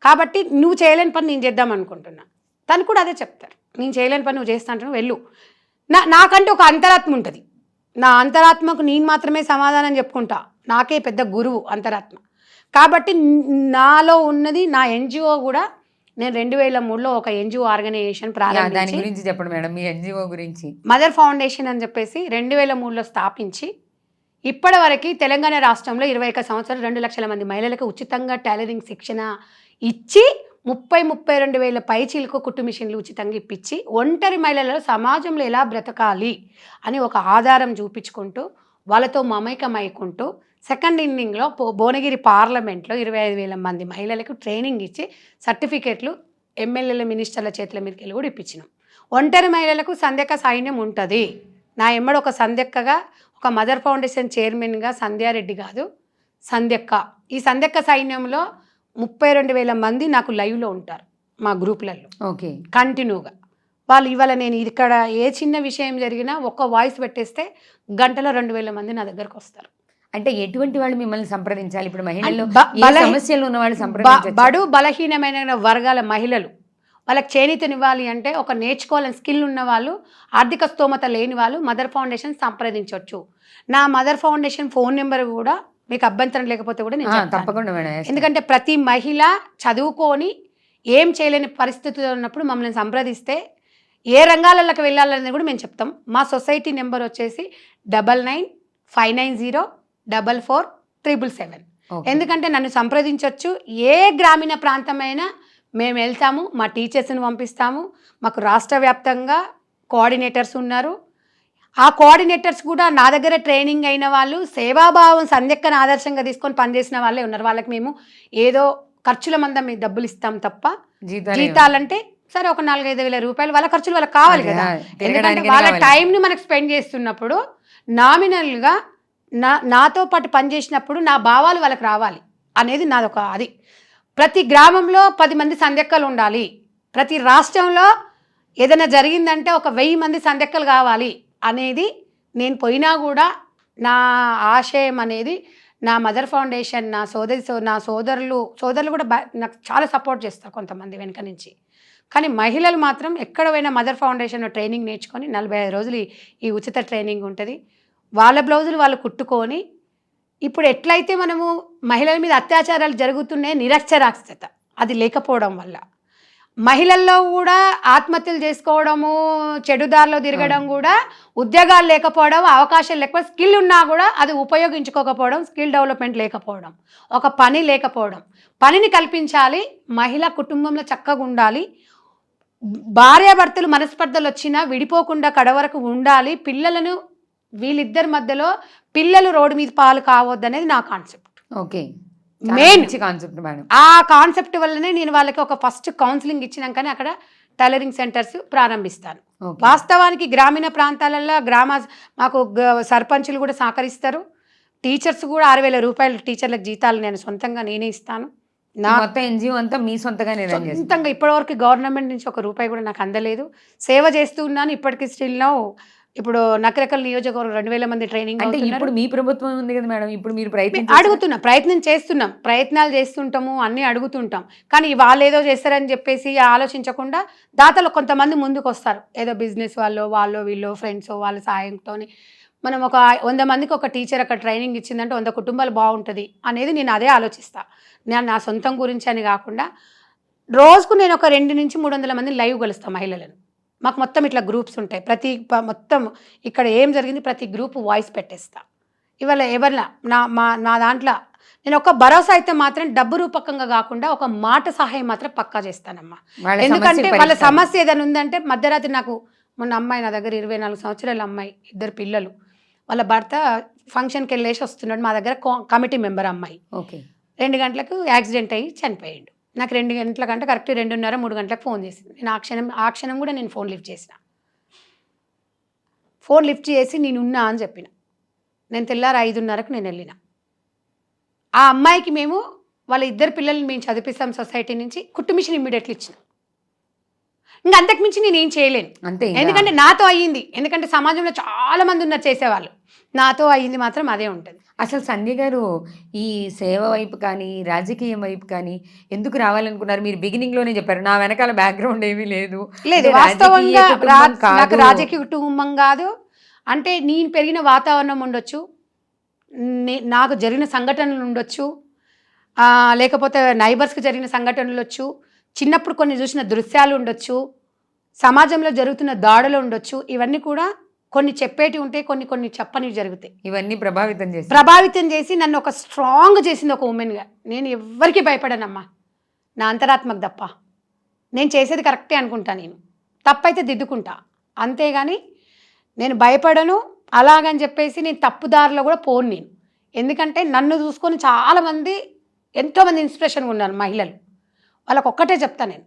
Speaker 2: కాబట్టి నువ్వు చేయలేని పని నేను చేద్దాం అనుకుంటున్నా. తను కూడా అదే చెప్తారు. నేను చేయలేని పని నువ్వు చేస్తా అంటాను, వెళ్ళు. నాకంటే ఒక అంతరాత్మ ఉంటుంది. నా అంతరాత్మకు నేను మాత్రమే సమాధానం చెప్పుకుంటా. నాకే పెద్ద గురువు అంతరాత్మ. కాబట్టి నాలో ఉన్నది నా ఎన్జిఓ కూడా. నేను 2003లో ఒక ఎన్జిఓ ఆర్గనైజేషన్ ప్రారంభించి,
Speaker 1: దాని గురించి చెప్పండి మేడం, మీ ఎన్జిఓ గురించి.
Speaker 2: మదర్ ఫౌండేషన్ అని చెప్పేసి 2003లో స్థాపించి ఇప్పటి వరకు తెలంగాణ రాష్ట్రంలో 21 సంవత్సరాలు 2 లక్షల మంది మహిళలకు ఉచితంగా టైలరింగ్ శిక్షణ ఇచ్చి 32 వేల పైచీలకు కుట్టు మిషన్లు ఉచితంగా ఇప్పించి ఒంటరి మహిళలలో సమాజంలో ఎలా బ్రతకాలి అని ఒక ఆధారం చూపించుకుంటూ వాళ్ళతో మమైకమైకుంటూ సెకండ్ ఇన్నింగ్లో భువనగిరి పార్లమెంట్లో 25,000 మంది మహిళలకు ట్రైనింగ్ ఇచ్చి సర్టిఫికేట్లు ఎమ్మెల్యేల మినిస్టర్ల చేతుల మీదకి వెళ్ళి కూడా ఇప్పించినాం. ఒంటరి మహిళలకు సంధ్యక్క సైన్యం ఉంటుంది. నా ఎమ్మడి ఒక సంధ్యక్కగా, ఒక మదర్ ఫౌండేషన్ చైర్మన్గా సంధ్యారెడ్డి కాదు, సంధ్యక్క. ఈ సంధ్యక్క సైన్యంలో 32,000 మంది నాకు లైవ్లో ఉంటారు మా గ్రూపులలో.
Speaker 1: ఓకే,
Speaker 2: కంటిన్యూగా వాళ్ళు. ఇవాళ నేను ఇక్కడ ఏ చిన్న విషయం జరిగినా ఒక్క వాయిస్ పెట్టేస్తే గంటలో 2,000 మంది నా దగ్గరకు వస్తారు.
Speaker 1: అంటే ఎటువంటి వాళ్ళు మిమ్మల్ని సంప్రదించాలి? ఇప్పుడు మహిళల్లో సమస్యలు ఉన్న వాళ్ళు
Speaker 2: బడు బలహీనమైన వర్గాల మహిళలు, వాళ్ళకి చేనేతనివ్వాలి అంటే ఒక నేర్చుకోవాలని స్కిల్ ఉన్న వాళ్ళు, ఆర్థిక స్తోమత లేని వాళ్ళు మదర్ ఫౌండేషన్ సంప్రదించవచ్చు. నా మదర్ ఫౌండేషన్ ఫోన్ నెంబర్ కూడా మీకు అభ్యంతరం లేకపోతే కూడా నేను
Speaker 1: తప్పకుండా మేడం.
Speaker 2: ఎందుకంటే ప్రతి మహిళ చదువుకొని ఏం చేయలేని పరిస్థితుల్లో ఉన్నప్పుడు మమ్మల్ని సంప్రదిస్తే ఏ రంగాలలోకి వెళ్ళాలనేది కూడా మేము చెప్తాం. మా సొసైటీ నెంబర్ వచ్చేసి 9959447777. ఎందుకంటే నన్ను సంప్రదించవచ్చు. ఏ గ్రామీణ ప్రాంతమైనా మేము వెళ్తాము, మా టీచర్స్ని పంపిస్తాము. మాకు రాష్ట్ర వ్యాప్తంగా కోఆర్డినేటర్స్ ఉన్నారు. ఆ కోఆర్డినేటర్స్ కూడా నా దగ్గర ట్రైనింగ్ అయిన వాళ్ళు, సేవాభావం సంధ్యక్కను ఆదర్శంగా తీసుకొని పనిచేసిన వాళ్ళే ఉన్నారు. వాళ్ళకి మేము ఏదో ఖర్చుల మందం మీకు డబ్బులు ఇస్తాం తప్ప, జీతాలంటే సరే ఒక 4-5 వేల రూపాయలు వాళ్ళ ఖర్చులు వాళ్ళకి కావాలి కదా. ఎందుకంటే వాళ్ళ టైంని మనకు స్పెండ్ చేస్తున్నప్పుడు నామినల్గా నాతో పాటు పనిచేసినప్పుడు నా భావాలు వాళ్ళకి రావాలి అనేది నాదొక అది. ప్రతి గ్రామంలో 10 మంది సంధ్యక్కలు ఉండాలి. ప్రతి రాష్ట్రంలో ఏదైనా జరిగిందంటే ఒక 1000 మంది సంధ్యక్కలు కావాలి అనేది నేను పోయినా కూడా నా ఆశయం అనేది. నా మదర్ ఫౌండేషన్, నా సోదరులు కూడా నాకు చాలా సపోర్ట్ చేస్తారు కొంతమంది వెనుక నుంచి. కానీ మహిళలు మాత్రం ఎక్కడ పోయినా మదర్ ఫౌండేషన్లో ట్రైనింగ్ నేర్చుకొని 45 రోజులు ఈ ఉచిత ట్రైనింగ్ ఉంటుంది. వాళ్ళ బ్లౌజులు వాళ్ళు కుట్టుకొని, ఇప్పుడు ఎట్లయితే మనము మహిళల మీద అత్యాచారాలు జరుగుతున్నాయి, నిరక్షరాస్యత అది లేకపోవడం వల్ల మహిళల్లో కూడా ఆత్మహత్యలు చేసుకోవడము, చెడుదారిలో తిరగడం, కూడా ఉద్యోగాలు లేకపోవడం, అవకాశాలు లేకపోవడం, స్కిల్ ఉన్నా కూడా అది ఉపయోగించుకోకపోవడం, స్కిల్ డెవలప్మెంట్ లేకపోవడం, ఒక పని లేకపోవడం. పనిని కల్పించాలి, మహిళ కుటుంబంలో చక్కగా ఉండాలి, భార్యాభర్తలు మనస్పర్ధలు వచ్చినా విడిపోకుండా కడవరకు ఉండాలి, పిల్లలను వీళ్ళిద్దరి మధ్యలో పిల్లలు రోడ్డు మీద పాలు కావద్దనేది నా concept.
Speaker 1: Okay,
Speaker 2: main
Speaker 1: concept madam. ఆ
Speaker 2: కాన్సెప్ట్ వల్లనే నేను వాళ్ళకి ఒక ఫస్ట్ కౌన్సిలింగ్ ఇచ్చినాకనే అక్కడ టైలరింగ్ సెంటర్స్ ప్రారంభిస్తాను. వాస్తవానికి గ్రామీణ ప్రాంతాలలో మాకు సర్పంచులు కూడా సహకరిస్తారు. టీచర్స్ కూడా 6,000 రూపాయలు టీచర్లకు జీతాలు నేను నేనే ఇస్తాను.
Speaker 1: నా మొత్తం ఎన్జిఓ అంతా మీ సొంతంగా
Speaker 2: ఇప్పటివరకు గవర్నమెంట్ నుంచి ఒక రూపాయి కూడా నాకు అందలేదు. సేవ చేస్తూ ఉన్నాను ఇప్పటికీ. స్టిల్ నౌ ఇప్పుడు నకరకల్ నియోజకవర్గం 2,000 మంది ట్రైనింగ్.
Speaker 1: అంటే ఇప్పుడు మీ ప్రభుత్వం ఉంది కదా మేడం, ఇప్పుడు మీరు
Speaker 2: ప్రయత్నాలు చేస్తుంటాము, అన్నీ అడుగుతుంటాం. కానీ వాళ్ళు ఏదో చేస్తారని చెప్పేసి ఆలోచించకుండా దాతలు కొంతమంది ముందుకు వస్తారు. ఏదో బిజినెస్ వాళ్ళు వీళ్ళు ఫ్రెండ్స్ వాళ్ళ సాయంతో మనం ఒక 100 మందికి ఒక టీచర్ అక్కడ ట్రైనింగ్ ఇచ్చిందంటే 100 కుటుంబాలు బాగుంటుంది అనేది నేను అదే ఆలోచిస్తాను. నేను నా సొంతం గురించి అని కాకుండా రోజుకు నేను ఒక 200 నుంచి 300 మంది లైవ్ కలుస్తాను మహిళలను. మాకు మొత్తం ఇట్లా గ్రూప్స్ ఉంటాయి. మొత్తం ఇక్కడ ఏం జరిగింది ప్రతి గ్రూప్ వాయిస్ పెట్టేస్తా. ఇవాళ ఎవరిలా నా దాంట్లో నేను ఒక భరోసా అయితే మాత్రం డబ్బు రూపకంగా కాకుండా ఒక మాట సహాయం మాత్రం పక్కా చేస్తానమ్మా. ఎందుకంటే వాళ్ళ సమస్య ఏదైనా ఉందంటే మధ్యరాత్రి నాకు మొన్న అమ్మాయి నా దగ్గర 24 సంవత్సరాల అమ్మాయి, 2 పిల్లలు, వాళ్ళ భర్త ఫంక్షన్కి వెళ్ళేసి వస్తున్నాడు. మా దగ్గర కమిటీ మెంబర్ అమ్మాయి. 2 గంటలకు యాక్సిడెంట్ అయ్యి చనిపోయాడు. నాకు 2 గంటల కంటే కరెక్ట్ 2:30-3 గంటలకు ఫోన్ చేసింది. నేను ఆ క్షణం కూడా నేను ఫోన్ లిఫ్ట్ చేసిన. ఫోన్ లిఫ్ట్ చేసి నేనున్నా అని చెప్పిన. నేను తెల్లారు 5:30కు నేను వెళ్ళిన. ఆ అమ్మాయికి మేము వాళ్ళ 2 పిల్లల్ని మేము చదివిస్తాం సొసైటీ నుంచి, కుట్టు మిషన్ ఇమ్మీడియట్లీ ఇచ్చిన. ఇంకా అంతకుమించి నేను ఏం చేయలేను. ఎందుకంటే నాతో అయ్యింది. ఎందుకంటే సమాజంలో చాలా మంది ఉన్నారు చేసేవాళ్ళు. నాతో అయ్యింది మాత్రం అదే ఉంటుంది.
Speaker 1: అసలు సంధ్య గారు ఈ సేవ వైపు కానీ, రాజకీయం వైపు కానీ ఎందుకు రావాలనుకున్నారు? మీరు బిగినింగ్‌లోనే చెప్పారు. నా వెనకాల బ్యాక్‌గ్రౌండ్ ఏమీ లేదు.
Speaker 2: లేదు,
Speaker 1: ఇది రాజకీయ
Speaker 2: వాస్తవంగా
Speaker 1: కుటుంబం
Speaker 2: నాకు
Speaker 1: కాదు.
Speaker 2: రాజకీయ కుటుంబం కాదు. అంటే నేను పెరిగిన వాతావరణం ఉండొచ్చు, నాకు జరిగిన సంఘటనలు ఉండొచ్చు, లేకపోతే నైబర్స్కి జరిగిన సంఘటనలు ఉండొచ్చు, చిన్నప్పుడు కొన్ని చూసిన దృశ్యాలు ఉండొచ్చు, సమాజంలో జరుగుతున్న దాడులు ఉండొచ్చు. ఇవన్నీ కూడా కొన్ని చెప్పేటి ఉంటాయి, కొన్ని చెప్పనివి జరుగుతాయి.
Speaker 1: ఇవన్నీ ప్రభావితం
Speaker 2: చేసి నన్ను ఒక స్ట్రాంగ్ చేసింది ఒక ఉమెన్గా. నేను ఎవ్వరికి భయపడనమ్మా, నా అంతరాత్మకు తప్ప. నేను చేసేది కరెక్టే అనుకుంటా, నేను తప్పైతే దిద్దుకుంటా, అంతేగాని నేను భయపడను. అలాగని చెప్పేసి నేను తప్పుదారిలో కూడా పోను నేను. ఎందుకంటే నన్ను చూసుకొని చాలామంది, ఎంతోమంది ఇన్స్పిరేషన్గా ఉన్నారు మహిళలు. వాళ్ళకు ఒక్కటే చెప్తా నేను,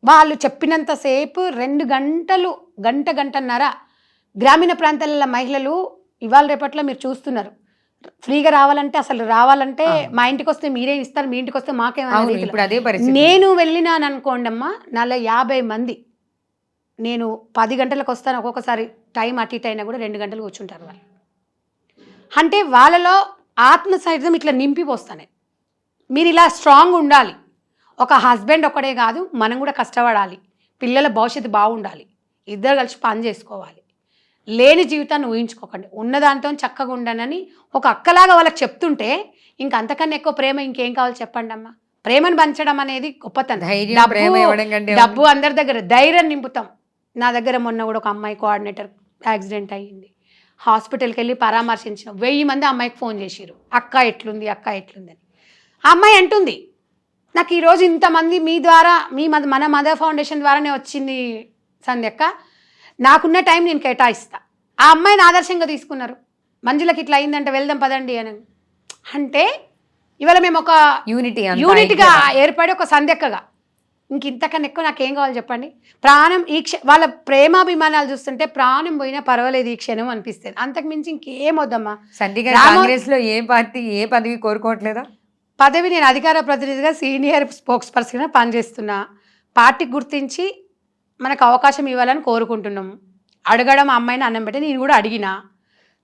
Speaker 2: వాళ్ళు చెప్పినంతసేపు 2 గంటలు, గంటన్నర గ్రామీణ ప్రాంతాల మహిళలు ఇవాళ రేపట్లో మీరు చూస్తున్నారు. ఫ్రీగా రావాలంటే, అసలు రావాలంటే మా ఇంటికి వస్తే మీరే ఇస్తారు, మీ ఇంటికి వస్తే మాకేమైనా. నేను వెళ్ళినాను అనుకోండి అమ్మా, 50 మంది, నేను 10 గంటలకు వస్తాను, ఒక్కొక్కసారి టైం అటు ఇటు అయినా కూడా 2 గంటలు కూర్చుంటారు వాళ్ళు. అంటే వాళ్ళలో ఆత్మసైర్యం ఇట్లా నింపిపోస్తానే. మీరు ఇలా స్ట్రాంగ్ ఉండాలి. ఒక హస్బెండ్ ఒక్కడే కాదు, మనం కూడా కష్టపడాలి, పిల్లల భవిష్యత్తు బాగుండాలి, ఇద్దరు కలిసి పని చేసుకోవాలి. లేని జీవితాన్ని ఊహించుకోకండి, ఉన్నదాంతో చక్కగా ఉండనని ఒక అక్కలాగా వాళ్ళకి చెప్తుంటే ఇంక అంతకన్నా ఎక్కువ ప్రేమ ఇంకేం కావాలి చెప్పండి అమ్మా. ప్రేమను పంచడం అనేది గొప్పతనం. డబ్బు అందరి దగ్గర, ధైర్యం నింపుతాం. నా దగ్గర మొన్న కూడా ఒక అమ్మాయి కోఆర్డినేటర్ యాక్సిడెంట్ అయ్యింది, హాస్పిటల్కి వెళ్ళి పరామర్శించిన 1000 మంది అమ్మాయికి ఫోన్ చేసిరు, అక్క ఎట్లుంది అని. ఆ అమ్మాయి అంటుంది, నాకు ఈరోజు ఇంతమంది మీ ద్వారా, మన మదర్ ఫౌండేషన్ ద్వారానే వచ్చింది సంధ్యక్క, నాకున్న టైం నేను కేటాయిస్తా. ఆ అమ్మాయిని ఆదర్శంగా తీసుకున్నారు. మంజులకి ఇట్లా అయిందంటే వెళ్దాం పదండి అని. అంటే ఇవాళ మేము ఒక యూనిట్గా ఏర్పడి ఒక సంధ్యక్కగా, ఇంతకన్నా ఎక్కువ నాకేం కావాలి చెప్పండి. ప్రాణం వాళ్ళ ప్రేమాభిమానాలు చూస్తుంటే ప్రాణం పోయినా పర్వాలేదు ఈ క్షణం అనిపిస్తుంది. అంతకు మించి ఇంకేం వద్దమ్మా.
Speaker 1: కాంగ్రెస్లో ఏ పార్టీ ఏ పదవి కోరుకోవట్లేదా?
Speaker 2: పదవి నేను అధికార ప్రతినిధిగా సీనియర్ స్పోక్స్ పర్సన్గా పనిచేస్తున్నా. పార్టీకి గుర్తించి మనకు అవకాశం ఇవ్వాలని కోరుకుంటున్నాము. అడగడం అమ్మాయిని అన్నం పెట్టి నేను కూడా అడిగినా,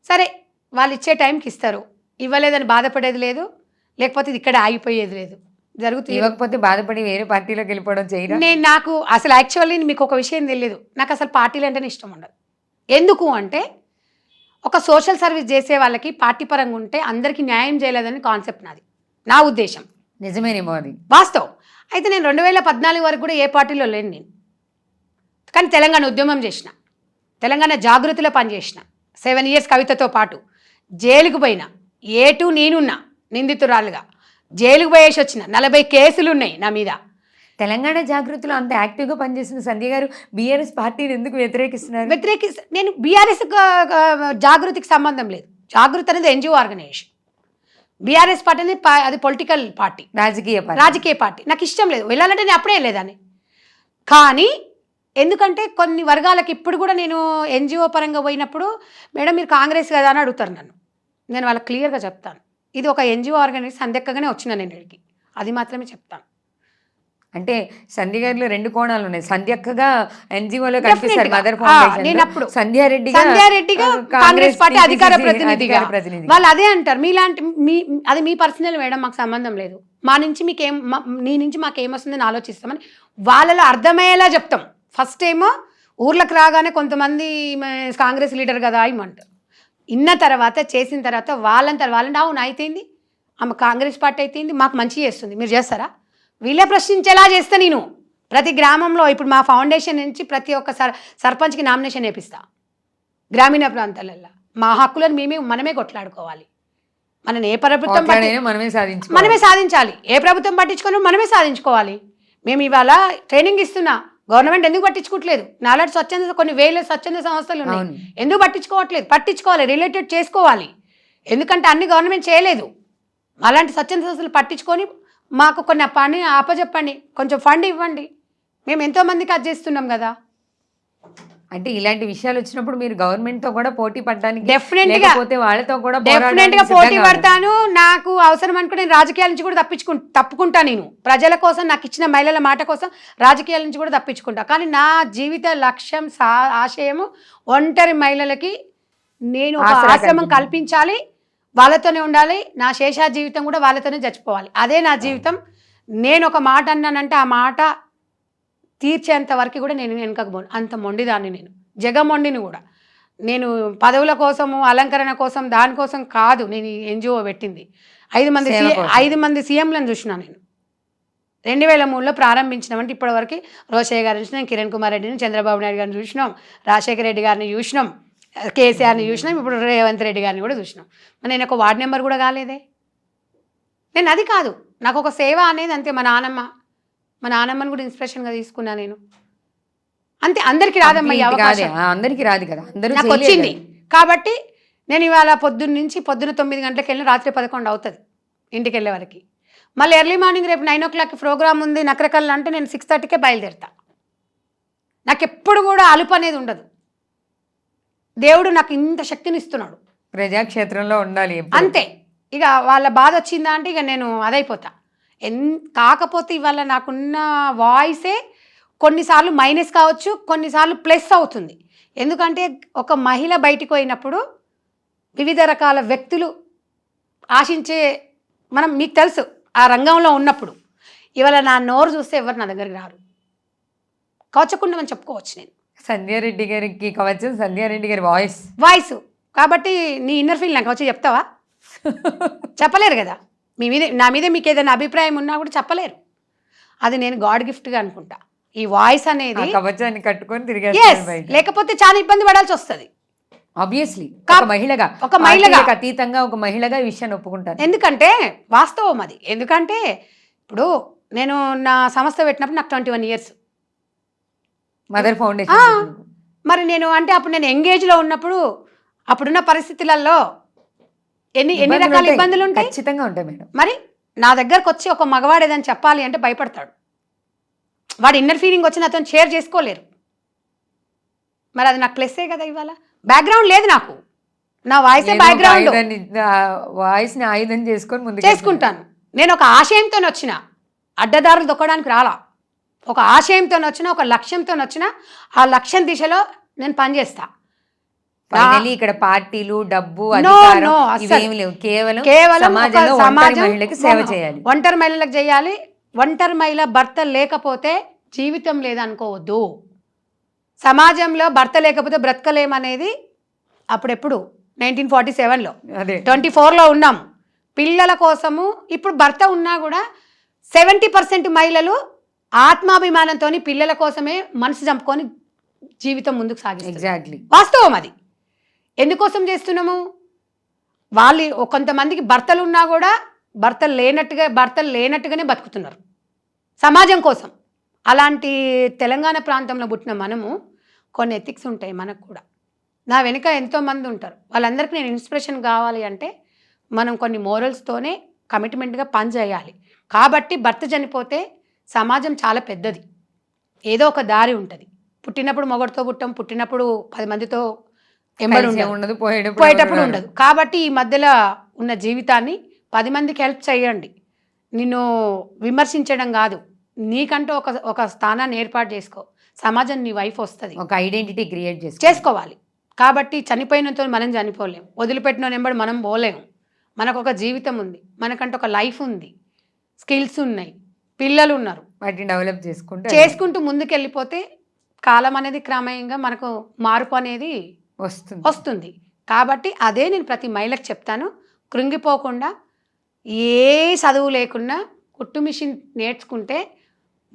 Speaker 2: సరే వాళ్ళు ఇచ్చే టైంకి ఇస్తారు. ఇవ్వలేదని బాధపడేది లేదు, లేకపోతే ఇది ఇక్కడ ఆగిపోయేది లేదు. జరుగుతుంది.
Speaker 1: ఇవ్వకపోతే బాధపడి వేరే పార్టీలోకి వెళ్ళిపోవడం చేయడం.
Speaker 2: నాకు అసలు యాక్చువల్లీ మీకు ఒక విషయం తెలియదు, నాకు అసలు పార్టీలు అంటేనే ఇష్టం ఉండదు. ఎందుకు అంటే ఒక సోషల్ సర్వీస్ చేసే వాళ్ళకి పార్టీ పరంగా ఉంటే అందరికీ న్యాయం చేయలేదని కాన్సెప్ట్ నాది, నా ఉద్దేశం.
Speaker 1: నిజమేనేమో అది
Speaker 2: వాస్తవం. అయితే నేను 2014 వరకు కూడా ఏ పార్టీలో లేను నేను. కానీ తెలంగాణ ఉద్యమం చేసిన, తెలంగాణ జాగృతిలో పనిచేసిన, 7 years కవితతో పాటు జైలుకు పోయినా, ఏటూ నేనున్నా నిందితురాలుగా, జైలుకు పోయేసి వచ్చిన, 40 కేసులు ఉన్నాయి నా మీద.
Speaker 1: తెలంగాణ జాగృతిలో అంత యాక్టివ్గా పనిచేసిన సంధ్య గారు బీఆర్ఎస్ పార్టీని ఎందుకు వ్యతిరేకిస్తున్నారు?
Speaker 2: నేను బీఆర్ఎస్ జాగృతికి సంబంధం లేదు. జాగృతి అనేది ఎన్జిఓ ఆర్గనైజేషన్. బీఆర్ఎస్ పార్టీ అనేది అది పొలిటికల్ పార్టీ, రాజకీయ పార్టీ. నాకు ఇష్టం లేదు, వెళ్ళాలంటే నేను అప్పుడే వెళ్ళేదాన్ని. కానీ ఎందుకంటే కొన్ని వర్గాలకు ఇప్పుడు కూడా నేను ఎన్జిఓ పరంగా పోయినప్పుడు, మేడం మీరు కాంగ్రెస్ కదా అని అడుగుతారు నన్ను. నేను వాళ్ళకి క్లియర్గా చెప్తాను, ఇది ఒక ఎన్జిఓ ఆర్గనైజేషన్, సంధ్యక్కగానే వచ్చిన నేను ఇక్కడికి, అది మాత్రమే చెప్తాను.
Speaker 1: అంటే సంధ్య గారిలో 2 కోణాలు ఉన్నాయి. సంధ్యక్కగా ఎన్జిఓలో కనిపిస్తారు, మదర్ ఫౌండేషన్.
Speaker 2: నేను అప్పుడు
Speaker 1: సంధ్యారెడ్డిగా
Speaker 2: కాంగ్రెస్ పార్టీ అధికార ప్రతినిధిగా. వాళ్ళు అదే అంటారు, మీలాంటి అది మీ పర్సనల్ మేడం, మాకు సంబంధం లేదు, మా నుంచి మీకేం, నీ నుంచి మాకేమొస్తుందని ఆలోచిస్తామని వాళ్ళలో అర్థమయ్యేలా చెప్తాం. ఫస్ట్ ఏమో ఊర్లకు రాగానే కొంతమంది కాంగ్రెస్ లీడర్ కదా ఇమ్మంటారు. ఇన్న తర్వాత చేసిన తర్వాత వాళ్ళంతా అవును అయితేంది, ఆమె కాంగ్రెస్ పార్టీ అయితేంది, మాకు మంచి చేస్తుంది, మీరు చేస్తారా? వీళ్ళే ప్రశ్నించేలా చేస్తా నేను. ప్రతి గ్రామంలో ఇప్పుడు మా ఫౌండేషన్ నుంచి ప్రతి ఒక్క సర్పంచ్కి నామినేషన్ వేపిస్తా. గ్రామీణ ప్రాంతాలలో మా హక్కులను మనమే కొట్లాడుకోవాలి. మనం ఏ ప్రభుత్వం మనమే సాధించాలి, ఏ ప్రభుత్వం పట్టించుకోను మనమే సాధించుకోవాలి. మేము ఇవాళ ట్రైనింగ్ ఇస్తున్నా, గవర్నమెంట్ ఎందుకు పట్టించుకోవట్లేదు? నాలాంటి కొన్ని వేల స్వచ్ఛంద సంస్థలు ఉన్నాయి, ఎందుకు పట్టించుకోవాలి, రిలేటెడ్ చేసుకోవాలి. ఎందుకంటే అన్ని గవర్నమెంట్ చేయలేదు. అలాంటి స్వచ్ఛంద సంస్థలు పట్టించుకొని మాకు కొన్ని పని అప్పచెప్పండి, కొంచెం ఫండ్ ఇవ్వండి, మేము ఎంతోమందికి అది చేస్తున్నాం కదా.
Speaker 1: అంటే ఇలాంటి విషయాలు వచ్చినప్పుడు మీరు గవర్నమెంట్ తో కూడా పోటీ పడడానికి
Speaker 2: డెఫినెట్గా పోటీ పడతాను. నాకు అవసరం అనుకుని నేను రాజకీయాల నుంచి కూడా తప్పుకుంటా. నేను ప్రజల కోసం, నాకు ఇచ్చిన మహిళల మాట కోసం రాజకీయాల నుంచి కూడా తప్పించుకుంటా. కానీ నా జీవిత లక్ష్యం, ఆశయము ఒంటరి మహిళలకి నేను ఒక
Speaker 1: ఆసరా
Speaker 2: ఆశ్రమం కల్పించాలి, వాళ్ళతోనే ఉండాలి, నా శేషా జీవితం కూడా వాళ్ళతోనే చచ్చిపోవాలి. అదే నా జీవితం. నేను ఒక మాట అన్నానంటే ఆ మాట తీర్చేంత వరకు కూడా నేను వెనకకు పోను. అంత మొండిదాన్ని నేను, జగమొండిని కూడా. నేను పదవుల కోసము, అలంకరణ కోసం, దానికోసం కాదు నేను ఈ ఎన్జిఓ పెట్టింది. 5 మంది సీఎంలను చూసినా నేను. 2003లో ప్రారంభించినామంటే ఇప్పటివరకు రోషయ్య గారిని చూసినాం, కిరణ్ కుమార్ రెడ్డిని, చంద్రబాబు నాయుడు గారిని చూసినాం, రాజశేఖర రెడ్డి గారిని చూసినాం, కేసీఆర్ని చూసినాం, ఇప్పుడు రేవంత్ రెడ్డి గారిని కూడా చూసినాం. మరి నేను ఒక వార్డు నెంబర్ కూడా కాలేదే. నేను అది కాదు, నాకు ఒక సేవ అనేది అంతే. మా నానమ్మని కూడా ఇన్స్పిరేషన్గా తీసుకున్నా నేను. అంతే. అందరికీ రాదమ్మా ఈ అవకాశం,
Speaker 1: అందరికీ రాదు కదా, అందరూ
Speaker 2: నాకు వచ్చింది. కాబట్టి నేను ఇవాళ పొద్దున్న 9 గంటలకు వెళ్ళిన రాత్రి 11 అవుతుంది ఇంటికి వెళ్ళే వరకు. మళ్ళీ ఎర్లీ మార్నింగ్ రేపు 9 o'clock ప్రోగ్రామ్ ఉంది నకరకల్లా అంటే నేను 6:30కే బయలుదేరుతా. నాకు ఎప్పుడు కూడా అలుపు అనేది ఉండదు. దేవుడు నాకు ఇంత శక్తిని ఇస్తున్నాడు.
Speaker 1: ప్రజాక్షేత్రంలో ఉండాలి
Speaker 2: అంతే. ఇక వాళ్ళ బాధ వచ్చిందా అంటే ఇక నేను అదైపోతా. కాకపోతే ఇవాళ నాకున్న వాయిసే కొన్నిసార్లు మైనస్ కావచ్చు, కొన్నిసార్లు ప్లస్ అవుతుంది. ఎందుకంటే ఒక మహిళ బయటికి పోయినప్పుడు వివిధ రకాల వ్యక్తులు ఆశించే, మీకు తెలుసు ఆ రంగంలో ఉన్నప్పుడు. ఇవాళ నా నోరు చూస్తే ఎవరు నా దగ్గరికి రారు, కవచకుండా అని చెప్పుకోవచ్చు నేను.
Speaker 1: సంధ్యారెడ్డి గారికి కవచం సంధ్యారెడ్డి గారి వాయిస్
Speaker 2: కాబట్టి నీ ఇన్నర్ ఫీల్ నాకు వచ్చి చెప్తావా? చెప్పలేరు కదా. నా మీద మీకు ఏదైనా అభిప్రాయం ఉన్నా కూడా చెప్పలేరు. అది నేను గాడ్ గిఫ్ట్గా అనుకుంటా. ఈ వాయిస్ అనేది
Speaker 1: కవచాన్ని కట్టుకొని తిరిగి,
Speaker 2: లేకపోతే చాలా ఇబ్బంది పడాల్సి వస్తుంది.
Speaker 1: ఆబ్వియస్లీ ఒక మహిళగా అతీతంగా ఒక మహిళగా ఈ విషయాన్ని ఒప్పుకుంటాను.
Speaker 2: ఎందుకంటే వాస్తవం అది. ఎందుకంటే ఇప్పుడు నేను నా సంస్థ పెట్టినప్పుడు నాకు 21 years,
Speaker 1: మదర్ ఫౌండేషన్.
Speaker 2: మరి నేను అంటే అప్పుడు నేను ఎంగేజ్లో ఉన్నప్పుడు అప్పుడున్న పరిస్థితులలో ఎన్ని రకాల ఇబ్బందులు ఉంటాయి.
Speaker 1: ఖచ్చితంగా ఉంటాయి మేడం.
Speaker 2: మరి నా దగ్గరకు వచ్చి ఒక మగవాడు ఏదని చెప్పాలి అంటే భయపడతాడు. వాడు ఇన్నర్ ఫీలింగ్ వచ్చి నాతో షేర్ చేసుకోలేరు. మరి అది నాకు ప్లస్సే కదా. ఇవాళ బ్యాక్గ్రౌండ్ లేదు నాకు, నా వాయిసే బ్యాక్గ్రౌండ్.
Speaker 1: వాయిస్ ని ఆయుధం చేసుకొని ముందు
Speaker 2: చేసుకుంటాను. నేను ఒక ఆశయంతో వచ్చిన, అడ్డదారులు దొక్కడానికి రాలా. ఒక ఆశయంతో వచ్చిన, ఒక లక్ష్యంతో వచ్చిన, ఆ లక్ష్యం దిశలో నేను పనిచేస్తా.
Speaker 1: ఇక్కడ పార్టీలు, డబ్బు, లేవు. కేవలం మహిళలకు సేవ చేయాలి.
Speaker 2: ఒంటరి మహిళలకు చేయాలి. ఒంటరి మహిళ భర్త లేకపోతే జీవితం లేదనుకోవద్దు. సమాజంలో భర్త లేకపోతే బ్రతకలేమనేది అప్పుడెప్పుడు 1947లో 24లో ఉన్నాం. పిల్లల కోసము ఇప్పుడు భర్త ఉన్నా కూడా 70% మహిళలు ఆత్మాభిమానంతో పిల్లల కోసమే మనసు చంపుకొని జీవితం ముందుకు సాగిస్తారు.
Speaker 1: ఎగ్జాక్ట్లీ
Speaker 2: వాస్తవం అది. ఎందుకోసం చేస్తున్నాము? వాళ్ళు కొంతమందికి భర్తలు ఉన్నా కూడా భర్తలు లేనట్టుగానే బతుకుతున్నారు సమాజం కోసం. అలాంటి తెలంగాణ ప్రాంతంలో పుట్టిన మనము కొన్ని ఎథిక్స్ ఉంటాయి మనకు కూడా. నా వెనుక ఎంతోమంది ఉంటారు. వాళ్ళందరికీ నేను ఇన్స్పిరేషన్ కావాలి అంటే మనం కొన్ని మోరల్స్తోనే కమిట్మెంట్గా పని చేయాలి. కాబట్టి భర్త చనిపోతే సమాజం చాలా పెద్దది. ఏదో ఒక దారి ఉంటుంది. పుట్టినప్పుడు మొగడితో పుట్టాం, పుట్టినప్పుడు 10 మందితో ఎంబడి ఉండదు, పోయేటప్పుడు ఉండదు. కాబట్టి ఈ మధ్యలో ఉన్న జీవితాన్ని 10 మందికి హెల్ప్ చేయండి. నిన్ను విమర్శించడం కాదు, నీకంటూ ఒక స్థానాన్ని ఏర్పాటు చేసుకో. సమాజం నీ వైఫ్ వస్తుంది,
Speaker 1: ఒక ఐడెంటిటీ క్రియేట్
Speaker 2: చేసుకోవాలి. కాబట్టి చనిపోయినతో మనం చనిపోలేము, వదిలిపెట్టిన నెంబడి మనం పోలేము. మనకు ఒక జీవితం ఉంది, మనకంటూ ఒక లైఫ్ ఉంది, స్కిల్స్ ఉన్నాయి, పిల్లలు ఉన్నారు.
Speaker 1: వాటిని డెవలప్ చేసుకుంటూ
Speaker 2: ముందుకెళ్ళిపోతే కాలం అనేది క్రమంగా మనకు మార్పు అనేది వస్తుంది. కాబట్టి అదే నేను ప్రతి మహిళకు చెప్తాను. కృంగిపోకుండా, ఏ చదువు లేకున్నా కుట్టు మిషన్ నేర్చుకుంటే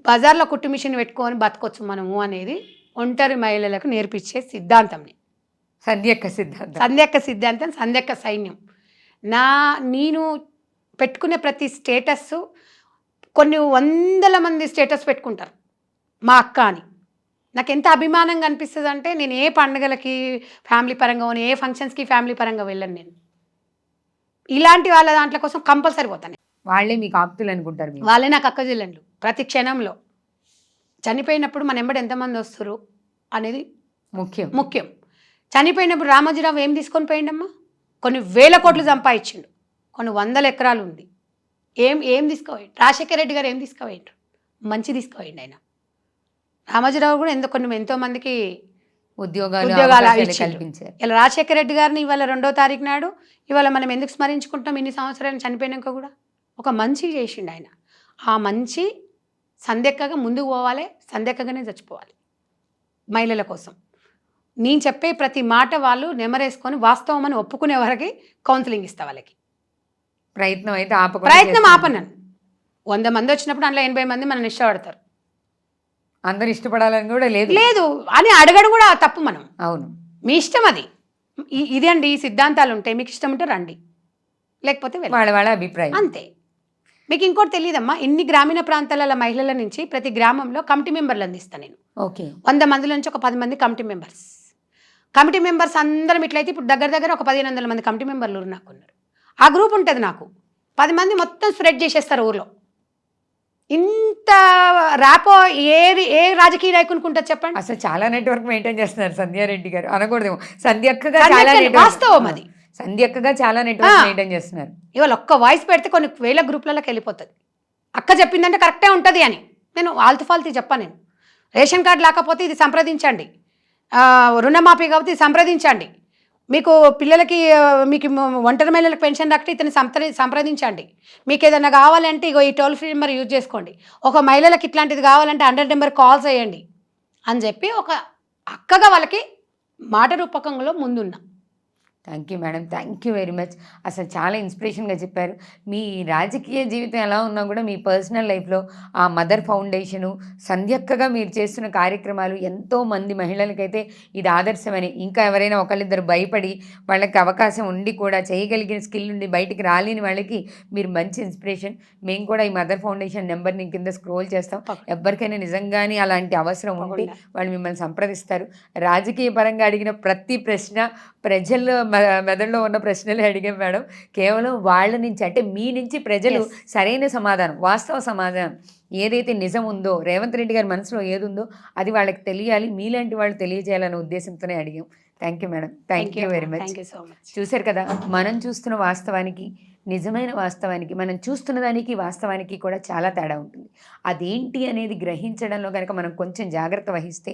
Speaker 2: బజార్లో కుట్టు మిషన్ పెట్టుకొని బతకొచ్చు మనము అనేది ఒంటరి మహిళలకు నేర్పించే సిద్ధాంతం. సంధ్యక్క సిద్ధాంతం, సంధ్యక్క సైన్యం. నేను పెట్టుకునే ప్రతి స్టేటస్ కొన్ని 100 మంది స్టేటస్ పెట్టుకుంటారు మా అక్క అని. నాకు ఎంత అభిమానంగా అనిపిస్తుంది అంటే, నేను ఏ పండుగలకి ఫ్యామిలీ పరంగా, ఏ ఫంక్షన్స్కి ఫ్యామిలీ పరంగా వెళ్ళను. నేను ఇలాంటి వాళ్ళ దాంట్లో కోసం కంపల్సరీ పోతాను.
Speaker 1: వాళ్ళే మీకు ఆప్తులు అనుకుంటారు,
Speaker 2: వాళ్ళే నాకు అక్క చెల్లెండ్లు. ప్రతి క్షణంలో చనిపోయినప్పుడు మన ఎంబడి ఎంతమంది వస్తారు అనేది ముఖ్యం. చనిపోయినప్పుడు రామోజీరావు ఏం తీసుకొని పోయిండమ్మా? కొన్ని 1000 కోట్లు సంపాదించిండు, కొన్ని 100 ఎకరాలు ఉంది. ఏం తీసుకుపోయిండు? రాజశేఖర రెడ్డి గారు ఏం తీసుకుపోయిండ్రు? మంచి తీసుకుపోయిండు ఆయన. రామోజీరావు కూడా ఎంతోమందికి
Speaker 1: ఉద్యోగాలు
Speaker 2: ఉద్యోగాలు
Speaker 1: అవకాశాలు
Speaker 2: ఇచ్చిండ్రు.
Speaker 1: కల్పించారు.
Speaker 2: ఇలా రాజశేఖర రెడ్డి గారిని ఇవాళ 2వ తారీఖు నాడు ఇవాళ మనం ఎందుకు స్మరించుకుంటాం ఇన్ని సంవత్సరాలు చనిపోయినాక కూడా? ఒక మంచి చేసిండు ఆయన. ఆ మంచి సంధ్యక్కగా ముందుకు పోవాలి, సంధ్యక్కగానే చచ్చిపోవాలి మహిళల కోసం. నేను చెప్పే ప్రతి మాట వాళ్ళు నెమరేసుకొని వాస్తవం అని ఒప్పుకునే వరకు కౌన్సిలింగ్ ఇస్తా వాళ్ళకి.
Speaker 1: ప్రయత్నం అయితే ఆపకుండా
Speaker 2: ప్రయత్నం
Speaker 1: చేస్తున్నారు.
Speaker 2: ఆపన్నాను. 100 మంది వచ్చినప్పుడు అందులో 80 మంది మనం ఇష్టపడతారు.
Speaker 1: అందరు ఇష్టపడాలని కూడా లేదు.
Speaker 2: లేదు అని అడగడం కూడా తప్పు. మనం
Speaker 1: అవును.
Speaker 2: మీ ఇష్టం అది. ఇది అండి ఈ సిద్ధాంతాలు ఉంటాయి, మీకు ఇష్టం ఉంటే రండి, లేకపోతే వెళ్ళండి.
Speaker 1: వాళ్ళ వాళ్ళ అభిప్రాయం
Speaker 2: అంతే. మీకు ఇంకోటి తెలియదమ్మా, ఇన్ని గ్రామీణ ప్రాంతాల మహిళల నుంచి ప్రతి గ్రామంలో కమిటీ మెంబర్లు అందిస్తాను నేను.
Speaker 1: ఓకే.
Speaker 2: 100 మందిల నుంచి ఒక 10 మంది కమిటీ మెంబర్స్. కమిటీ మెంబర్స్ అందరం ఇట్లయితే ఇప్పుడు దగ్గర ఒక 1500 మంది కమిటీ మెంబర్లు నాకు ఉన్నారు. ఆ గ్రూప్ ఉంటుంది నాకు. 10 మంది మొత్తం స్ప్రెడ్ చేసేస్తారు ఊర్లో. ఇంత ర్యాపో ఏ రాజకీయ నాయకునికి ఉంటుంది చెప్పండి?
Speaker 1: అసలు చాలా నెట్వర్క్ మెయింటైన్ చేస్తున్నారు సంధ్యారెడ్డి గారు. అనకూడదేమో, సంధ్యక్కగా చాలా
Speaker 2: సంధ్యక్క
Speaker 1: network-
Speaker 2: వాస్తవం అది.
Speaker 1: సంధ్యక్కగా చాలా నెట్వర్క్ మెయింటైన్ చేస్తున్నారు.
Speaker 2: ఇవాళ ఒక్క వాయిస్ పెడితే కొన్ని వేల గ్రూప్లలోకి వెళ్ళిపోతుంది. అక్క చెప్పిందంటే కరెక్టే ఉంటుంది అని. నేను ఆల్తుఫాల్తీ చెప్పాను. నేను రేషన్ కార్డు లేకపోతే ఇది సంప్రదించండి, రుణమాఫీ కాబట్టి ఇది సంప్రదించండి, మీకు పిల్లలకి మీకు ఒంటరి మహిళలకు పెన్షన్ రాకపోతే ఇతను సంప్రదించండి, మీకు ఏదైనా కావాలంటే ఇగో ఈ టోల్ ఫ్రీ నెంబర్ యూజ్ చేసుకోండి, ఒక మహిళలకు ఇట్లాంటిది కావాలంటే 100 నెంబర్ కాల్ చేయండి అని చెప్పి ఒక అక్కగా వాళ్ళకి మాట రూపకంలో ముందున్నా.
Speaker 1: Thank you madam, thank you very much. అసలు చాలా ఇన్స్పిరేషన్గా చెప్పారు. మీ రాజకీయ జీవితం ఎలా ఉన్నా కూడా మీ పర్సనల్ లైఫ్లో ఆ మదర్ ఫౌండేషను, సంధ్యక్కగా మీరు చేస్తున్న కార్యక్రమాలు ఎంతో మంది మహిళలకైతే ఇది ఆదర్శమని, ఇంకా ఎవరైనా ఒకళ్ళిద్దరు భయపడి వాళ్ళకి అవకాశం ఉండి కూడా చేయగలిగిన స్కిల్ ఉండి బయటికి రాలేని వాళ్ళకి మీరు మంచి ఇన్స్పిరేషన్. మేము కూడా ఈ మదర్ ఫౌండేషన్ నెంబర్ని కింద స్క్రోల్ చేస్తాం. ఎవరికైనా నిజంగానే అలాంటి అవసరం ఉంటే వాళ్ళు మిమ్మల్ని సంప్రదిస్తారు. రాజకీయ పరంగా అడిగిన ప్రతి ప్రశ్న ప్రజల్లో మెదడులో ఉన్న ప్రశ్నలే అడిగాం మేడం. కేవలం వాళ్ళ నుంచి, అంటే మీ నుంచి ప్రజలు సరైన సమాధానం, వాస్తవ సమాధానం, ఏదైతే నిజం ఉందో, రేవంత్ రెడ్డి గారి మనసులో ఏది ఉందో అది వాళ్ళకి తెలియాలి, మీలాంటి వాళ్ళు తెలియజేయాలనే ఉద్దేశంతోనే అడిగాం. Thank you madam, thank you very much. చూశారు కదా, మనం చూస్తున్న వాస్తవానికి, నిజమైన వాస్తవానికి, మనం చూస్తున్న దానికి వాస్తవానికి కూడా చాలా తేడా ఉంటుంది. అదేంటి అనేది గ్రహించడంలో కనుక మనం కొంచెం జాగ్రత్త వహిస్తే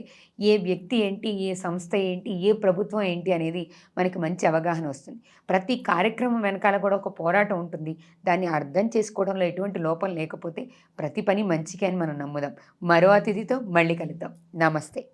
Speaker 1: ఏ వ్యక్తి ఏంటి, ఏ సంస్థ ఏంటి, ఏ ప్రభుత్వం ఏంటి అనేది మనకి మంచి అవగాహన వస్తుంది. ప్రతి కార్యక్రమం వెనకాల కూడా ఒక పోరాటం ఉంటుంది. దాన్ని అర్థం చేసుకోవడంలో ఎటువంటి లోపం లేకపోతే ప్రతి పని మంచికే అని మనం నమ్ముదాం. మరో అతిథితో మళ్ళీ కలుద్దాం. నమస్తే.